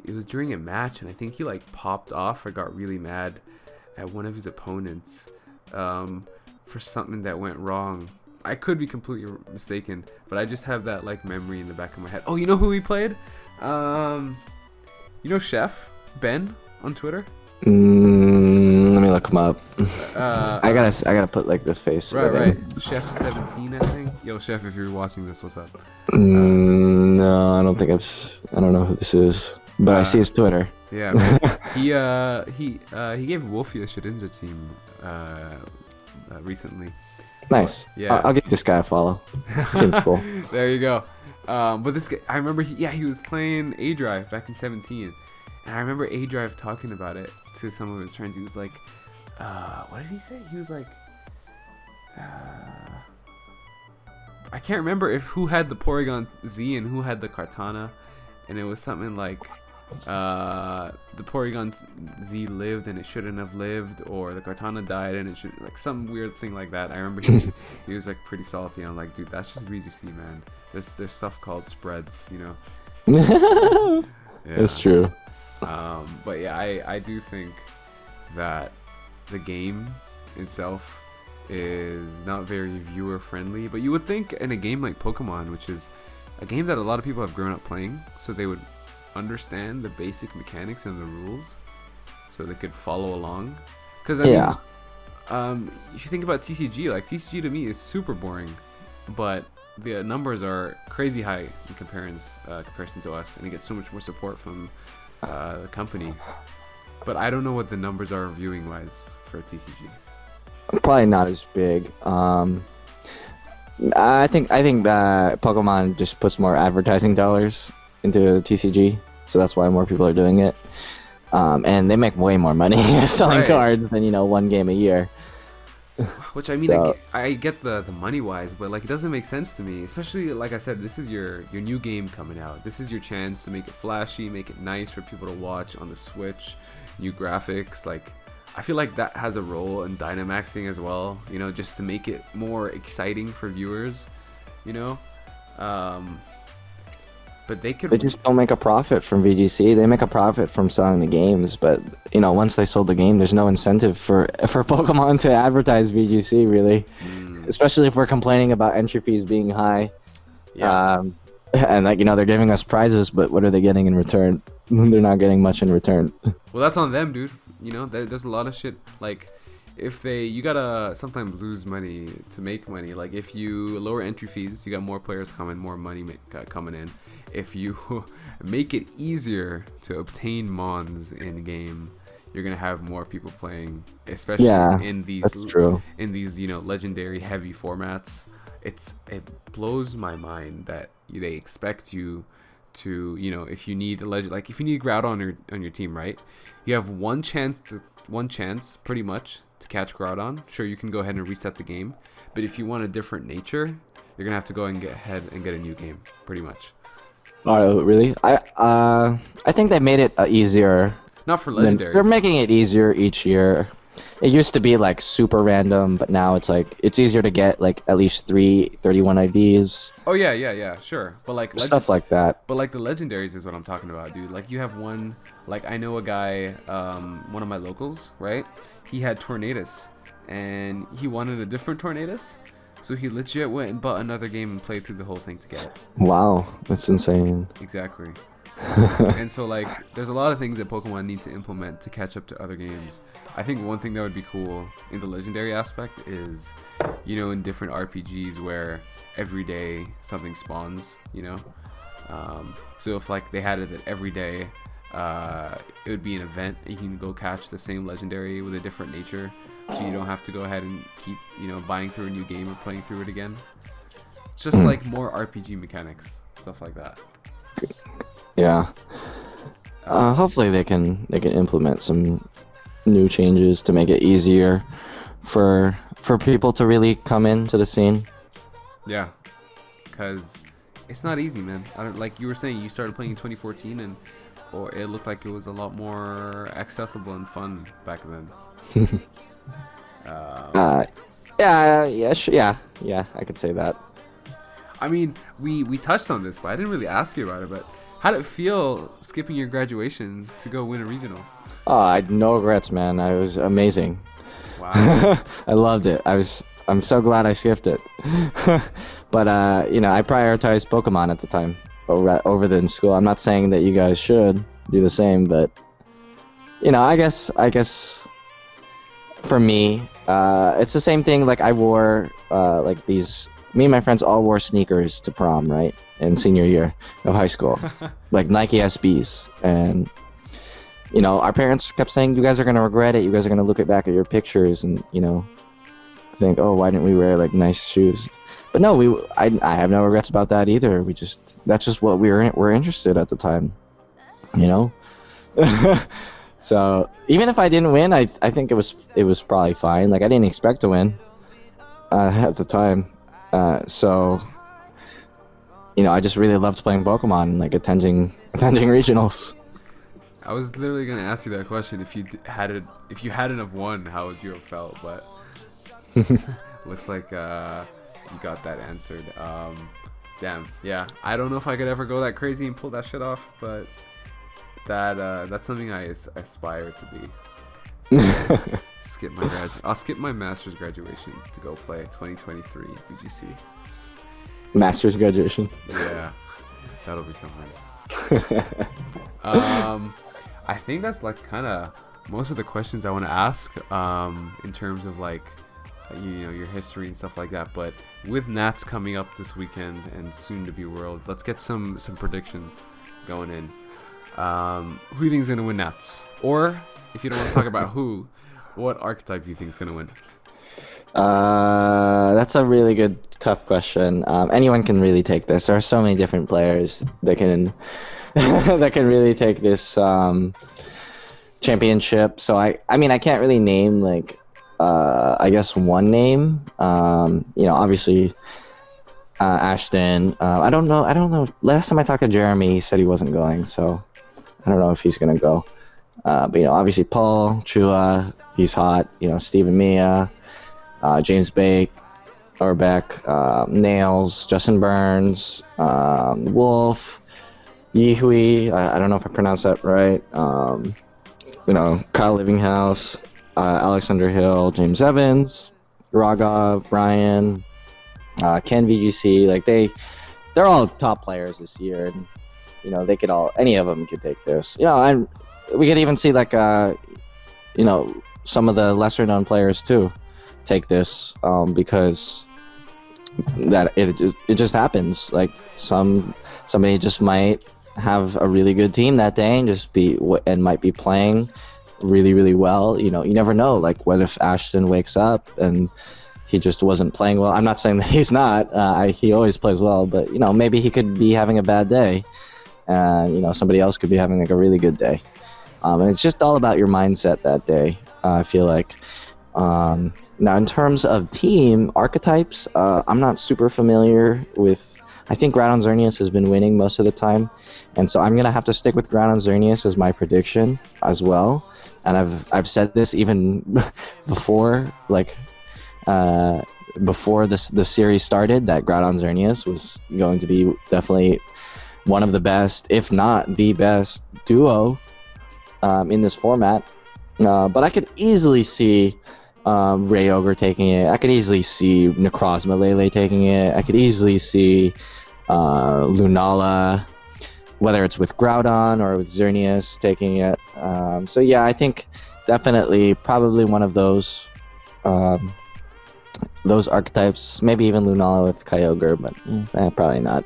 was during a match, and I think he like popped off or got really mad at one of his opponents for something that went wrong. I could be completely mistaken, but I just have that like memory in the back of my head. Oh, you know who he played? You know Chef Ben on Twitter? Let me look him up. I gotta put like the face. Right. Chef 17, I think. Yo, Chef, if you're watching this, what's up? No, I don't think I don't know who this is, but I see his Twitter. Yeah, man. He gave Wolfie a Shedinja team recently. Nice. Yeah. I'll give this guy a follow. Seems cool. There you go. But this guy, I remember he was playing A-Drive back in 17, and I remember A-Drive talking about it to some of his friends. He was like, what did he say? He was like, I can't remember who had the Porygon Z and who had the Kartana, and it was something like, the Porygon Z lived and it shouldn't have lived, or the Kartana died and it should, like some weird thing like that. I remember he was like pretty salty. I'm like, dude, that's just VGC, man. There's stuff called spreads, you know. Yeah. That's true. But yeah, I do think that the game itself is not very viewer friendly, but you would think in a game like Pokemon, which is a game that a lot of people have grown up playing, so they would understand the basic mechanics and the rules, so they could follow along. Because I mean, if you think about TCG, like TCG to me is super boring, but the numbers are crazy high in comparison to us, and it gets so much more support from the company. But I don't know what the numbers are viewing wise for TCG. Probably not as big. I think that Pokemon just puts more advertising dollars into TCG, so that's why more people are doing it. And they make way more money selling cards than, you know, one game a year. Which I mean, so, I get the money wise, but like it doesn't make sense to me. Especially like I said, this is your new game coming out. This is your chance to make it flashy, make it nice for people to watch on the Switch. New graphics, like I feel like that has a role in Dynamaxing as well, you know, just to make it more exciting for viewers, you know. But they just don't make a profit from VGC. They make a profit from selling the games, but you know, once they sold the game, there's no incentive for Pokemon to advertise VGC really, especially if we're complaining about entry fees being high. Yeah. And like, you know, they're giving us prizes, but what are they getting in return? They're not getting much in return. Well, that's on them, dude. You know, there's a lot of shit. Like, you gotta sometimes lose money to make money. Like, if you lower entry fees, you got more players coming, more money coming in. If you make it easier to obtain mons in game, you're gonna have more people playing, especially in these you know, legendary heavy formats. It blows my mind that they expect you to, you know, if you need if you need Groudon on your team, right? You have one chance pretty much to catch Groudon. Sure, you can go ahead and reset the game, but if you want a different nature, you're gonna have to go and get a new game, pretty much. Oh, really? I think they made it easier. Not for legendaries. They're making it easier each year. It used to be like super random, but now it's like it's easier to get like at least 31 IVs. Oh yeah, sure. But like stuff like that. But like the legendaries is what I'm talking about, dude. Like you have one, like I know a guy, one of my locals, right? He had Tornadus, and he wanted a different Tornadus, so he legit went and bought another game and played through the whole thing to get it. Wow, that's insane. Exactly. And so like there's a lot of things that Pokemon need to implement to catch up to other games. I think one thing that would be cool in the legendary aspect is, you know, in different RPGs where every day something spawns, you know. So if like they had it that every day it would be an event and you can go catch the same legendary with a different nature, so you don't have to go ahead and keep, you know, buying through a new game or playing through it again. It's just like more RPG mechanics, stuff like that. Yeah. Hopefully they can implement some new changes to make it easier for people to really come into the scene. Yeah, because it's not easy, man. Like you were saying, you started playing in 2014, or it looked like it was a lot more accessible and fun back then. Yeah, I could say that. I mean, we touched on this, but I didn't really ask you about it. But how did it feel skipping your graduation to go win a regional? Oh, I had no regrets, man. I was amazing. Wow. I loved it. I'm so glad I skipped it. But you know, I prioritized Pokemon at the time over than school. I'm not saying that you guys should do the same, but you know, I guess for me, it's the same thing. Like I wore like these. Me and my friends all wore sneakers to prom, right? In senior year of high school, like Nike SBs, and you know, our parents kept saying, "You guys are gonna regret it. You guys are gonna look back at your pictures and, you know, think, oh, why didn't we wear like nice shoes?" But no, I have no regrets about that either. That's just what we're interested at the time, you know. So even if I didn't win, I think it was probably fine. Like I didn't expect to win at the time. So, you know, I just really loved playing Pokemon and like attending regionals. I was literally gonna ask you that question. If you hadn't have won, how would you have felt? But looks like you got that answered. Damn, yeah. I don't know if I could ever go that crazy and pull that shit off, but that's something I aspire to be. So, I'll skip my master's graduation to go play 2023 VGC. Master's graduation. Yeah, that'll be something. I think that's like kind of most of the questions I want to ask in terms of like, you know, your history and stuff like that. But with Nats coming up this weekend and soon to be Worlds, let's get some predictions going in. Who do you think is going to win Nats? Or if you don't want to talk about who, what archetype do you think is going to win? That's a really good, tough question. Anyone can really take this. There are so many different players that can that can really take this championship. So I mean, I can't really name like I guess one name. You know, obviously Ashton. I don't know. Last time I talked to Jeremy, he said he wasn't going, so I don't know if he's gonna go. But you know, obviously Paul, Chua, he's hot. You know, Stephen Mia, James Beck, Nails, Justin Burns, Wolf, Yihui. I don't know if I pronounced that right. You know, Kyle Livinghouse, Alex Underhill, James Evans, Raghav, Brian, Ken VGC. Like they're all top players this year, and you know they could any of them could take this. You know, and we could even see like you know, some of the lesser known players too take this because that it just happens. Like somebody just might have a really good team that day and might be playing really, really well. You know, you never know. Like, what if Ashton wakes up and he just wasn't playing well? I'm not saying that he's not. He always plays well, but you know, maybe he could be having a bad day, and you know, somebody else could be having like a really good day. And it's just all about your mindset that day. I feel like. Now, in terms of team archetypes, I'm not super familiar with. I think Groudon Xerneas has been winning most of the time, and so I'm gonna have to stick with Groudon Xerneas as my prediction as well. And I've said this even before, like before the series started, that Groudon Xerneas was going to be definitely one of the best, if not the best, duo in this format. But I could easily see Ray Ogre taking it. I could easily see Necrozma Lele taking it. I could easily see Lunala, whether it's with Groudon or with Xerneas, taking it. So yeah, I think definitely probably one of those archetypes. Maybe even Lunala with Kyogre, but probably not.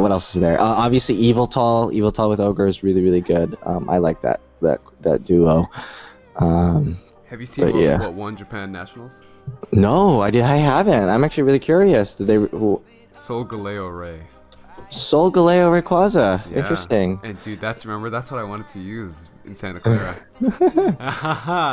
What else is there? Obviously, Yveltal with Ogre is really, really good. I like that duo. Have you seen what won Japan Nationals? No, I haven't. I'm actually really curious. Did they? Solgaleo Ray. Solgaleo Rayquaza. Yeah. Interesting. And dude, that's what I wanted to use in Santa Clara.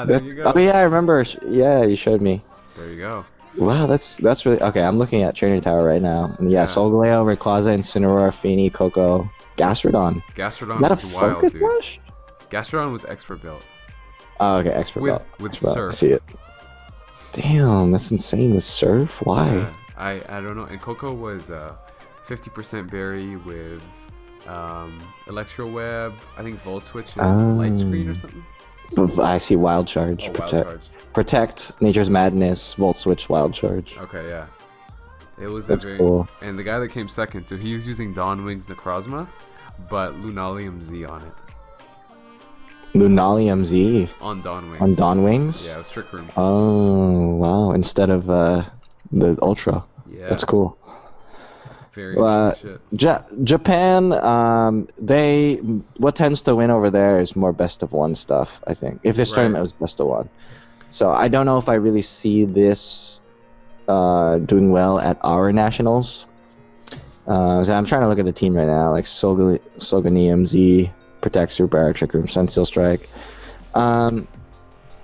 There you go. Oh yeah, I remember. Yeah, you showed me. There you go. Wow, that's really okay. I'm looking at Trainer Tower right now, and yeah, Solgaleo, Rayquaza, Incineroar, Feeny, Coco, Gastrodon. Gastrodon was was wild, Focus dude. Rush? Gastrodon was expert built. Oh, okay, expert with belt. with Expert belt. Surf. I see it. Damn, that's insane. With Surf, why? Yeah, I don't know. And Coco was 50% berry with Electro Web. I think Volt Switch and Light Screen or something. I see Wild Charge. Protect, Nature's Madness, Volt Switch, Wild Charge. Okay, yeah. It was That's cool. And the guy that came second too, he was using Dawn Wings Necrozma, but Lunalium Z on it. Lunalium Z on Dawn Wings. On Dawn Wings? Yeah, it was Trick Room. Oh wow! Instead of the Ultra. Yeah. That's cool. Very interesting shit. Japan, what tends to win over there is more best of one stuff. I think if this tournament was best of one, so I don't know if I really see this doing well at our nationals. So I'm trying to look at the team right now, like Solganium Z, Protect, Super, Trick Room, Sunsteel Strike.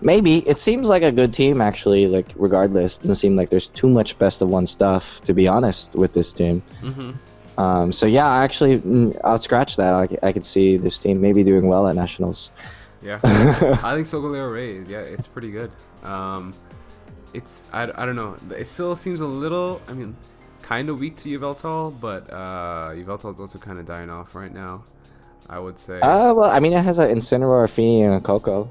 Maybe it seems like a good team actually. Like regardless, doesn't seem like there's too much best of one stuff, to be honest, with this team. Mm-hmm. So yeah, actually, I'll scratch that. I could see this team maybe doing well at nationals. Yeah, I think Solgaleo Ray. Yeah, it's pretty good. It's I don't know. It still seems a little. I mean, kind of weak to Yveltal, but Yveltal is also kind of dying off right now, I would say. Well, I mean, it has an Incineroar, a Feeny, and a Coco.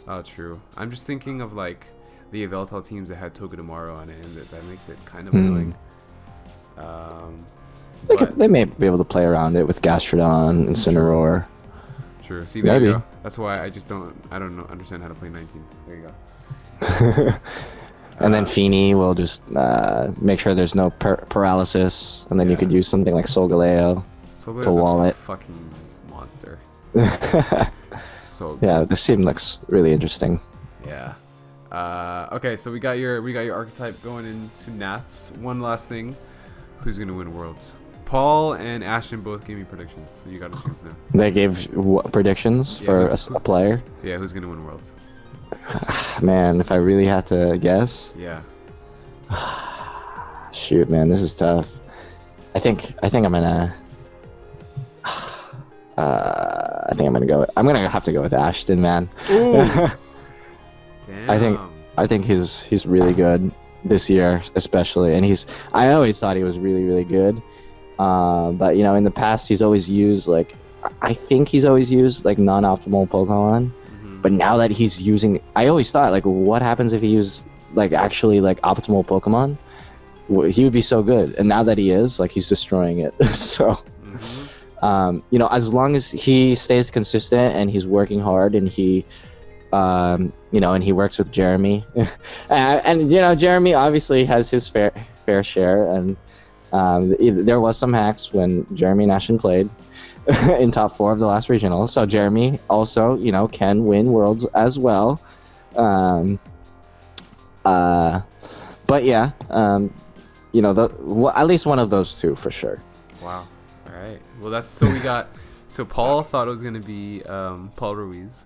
Oh, true. I'm just thinking of like the Yveltal teams that had Togedemaru on it, and that makes it kind of annoying. They may be able to play around it with Gastrodon, Incineroar. True. See, there you go. That's why I don't understand how to play 19. There you go. And then Feeny will just make sure there's no paralysis, and then you could use something like Solgaleo to wall it. Fucking monster. So good. Yeah, this team looks really interesting. Yeah. Okay, so we got your archetype going into Nats. One last thing, who's gonna win Worlds? Paul and Ashton both gave me predictions, so you gotta choose them. They gave predictions for a player. Yeah, who's gonna win Worlds? Man, if I really had to guess. Yeah. Shoot, man, this is tough. I think I'm gonna. I'm gonna have to go with Ashton, man. Damn. I think he's really good this year, especially, and I always thought he was really really good. But you know, in the past, he's always used like non-optimal Pokemon. But now that he's using, I always thought like, what happens if he used like actually like optimal Pokemon? He would be so good. And now that he is, like, he's destroying it. So, you know, as long as he stays consistent and he's working hard and he, you know, and he works with Jeremy, and you know, Jeremy obviously has his fair share, and there was some hacks when Jeremy and Ashton played in top 4 of the last regional. So Jeremy also, you know, can win worlds as well. But yeah, you know, at least one of those two for sure. Wow. All right. Well, that's so we got. So Paul thought it was gonna be Paul Ruiz.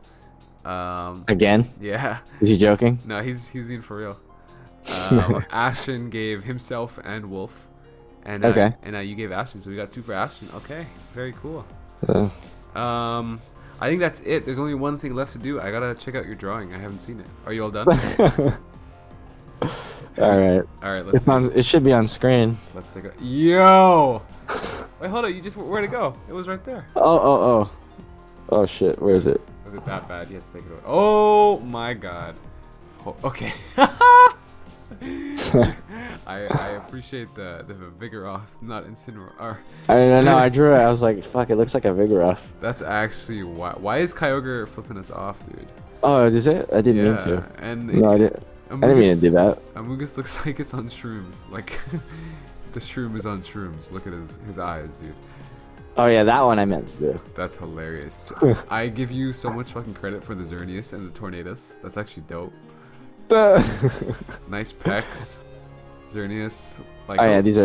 Again? Yeah. Is he joking? No, he's being for real. Ashton gave himself and Wolf. And okay. And you gave Ashton, so we got 2 for Ashton. Okay, very cool. I think that's it. There's only one thing left to do. I gotta check out your drawing. I haven't seen it. Are you all done? All right. All right. Let's. It should be on screen. Let's take a. Yo. Wait, hold on. You just where'd it go? It was right there. Oh shit. Where is it? Was it that bad? Yes, take it away. Oh my god. Oh, okay. I appreciate the Vigoroth, not Incineroar. I know. I drew it. I was like, fuck. It looks like a Vigoroth. That's actually why. Why is Kyogre flipping us off, dude? Oh, is it? I didn't mean to. And no, I didn't. I didn't mean to do that. Amogus looks like it's on shrooms. Like the shroom is on shrooms. Look at his eyes, dude. Oh yeah, that one I meant to do. That's hilarious. I give you so much fucking credit for the Xerneas and the Tornadus. That's actually dope. Nice pecs. Xerneas. Like, oh yeah, these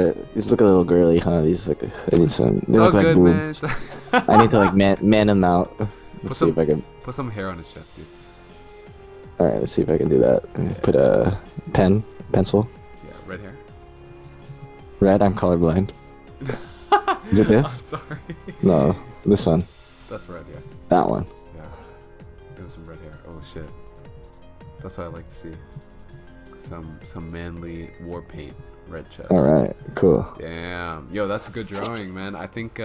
look a little girly, huh? These look. I need some. They look like boobs. I need to like man them out. Let's see if I can put some hair on his chest, dude. All right, let's see if I can do that. Yeah. Put a pencil. Yeah, red hair. Red. I'm colorblind. Is it this? I'm sorry. No, this one. That's red, yeah. That one. Yeah. Give him some red hair. Oh shit. That's what I like to see. Some manly war paint, red chest. All right, cool. Damn, yo, that's a good drawing, man. I think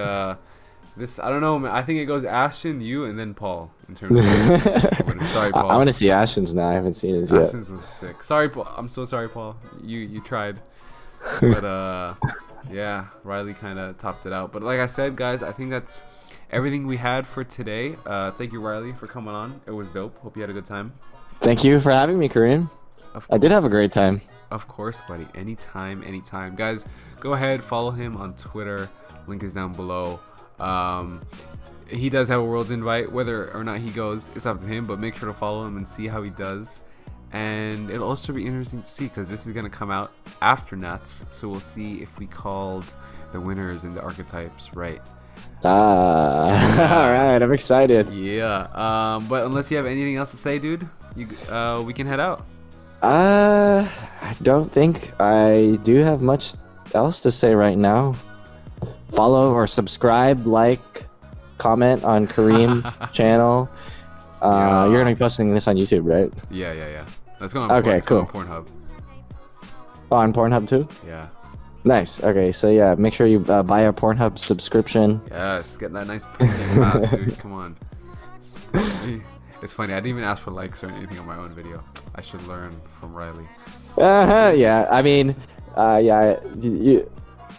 this. I don't know, man. I think it goes Ashton, you, and then Paul in terms of. Sorry, Paul. I want to see Ashton's now. I haven't seen his yet. Ashton's was sick. Sorry, Paul. I'm so sorry, Paul. You tried, but yeah, Riley kind of topped it out. But like I said, guys, I think that's everything we had for today. Thank you, Riley, for coming on. It was dope. Hope you had a good time. Thank you for having me, Kareem. I did have a great time. Of course, buddy. Anytime. Guys, go ahead, follow him on Twitter. Link is down below. He does have a Worlds invite. Whether or not he goes, it's up to him. But make sure to follow him and see how he does. And it'll also be interesting to see because this is going to come out after Nuts. So we'll see if we called the winners in the Archetypes right. All right. I'm excited. Yeah. But unless you have anything else to say, dude, we can head out. I don't think I do have much else to say right now. Follow or subscribe, like, comment on Kareem's channel. You're gonna be posting this on YouTube, right? Yeah. Let's go on. Okay, cool. Go on Pornhub. Oh, on Pornhub too? Yeah. Nice. Okay, so yeah, make sure you buy a Pornhub subscription. Yes, get that nice premium pass, dude. Come on. It's funny. I didn't even ask for likes or anything on my own video. I should learn from Riley. Yeah. I mean, yeah.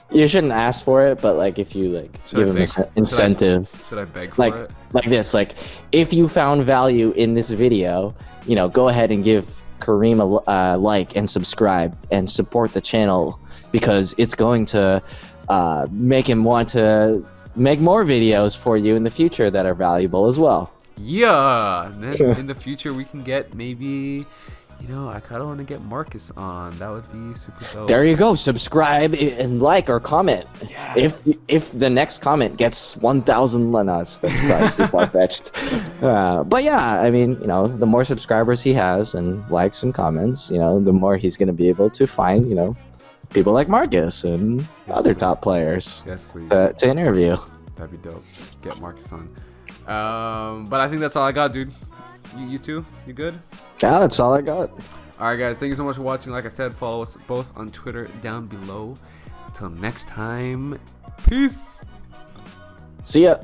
You shouldn't ask for it, but like if you like give him an incentive. Should I beg for it? Like this. Like if you found value in this video, you know, go ahead and give Kareem a like and subscribe and support the channel because it's going to make him want to make more videos for you in the future that are valuable as well. Yeah, and then in the future we can get maybe, you know, I kind of want to get Marcus on. That would be super dope. There you go. Subscribe and like or comment. Yes. If the next comment gets 1,000 that's probably too far-fetched. But yeah, I mean, you know, the more subscribers he has and likes and comments, you know, the more he's going to be able to find, you know, people like Marcus and other top players. Yes, please. To interview. That'd be dope. Get Marcus on. But I think that's all I got, dude. You two? You good? Yeah, that's all I got. All right, guys. Thank you so much for watching. Like I said, follow us both on Twitter down below. Until next time, peace. See ya.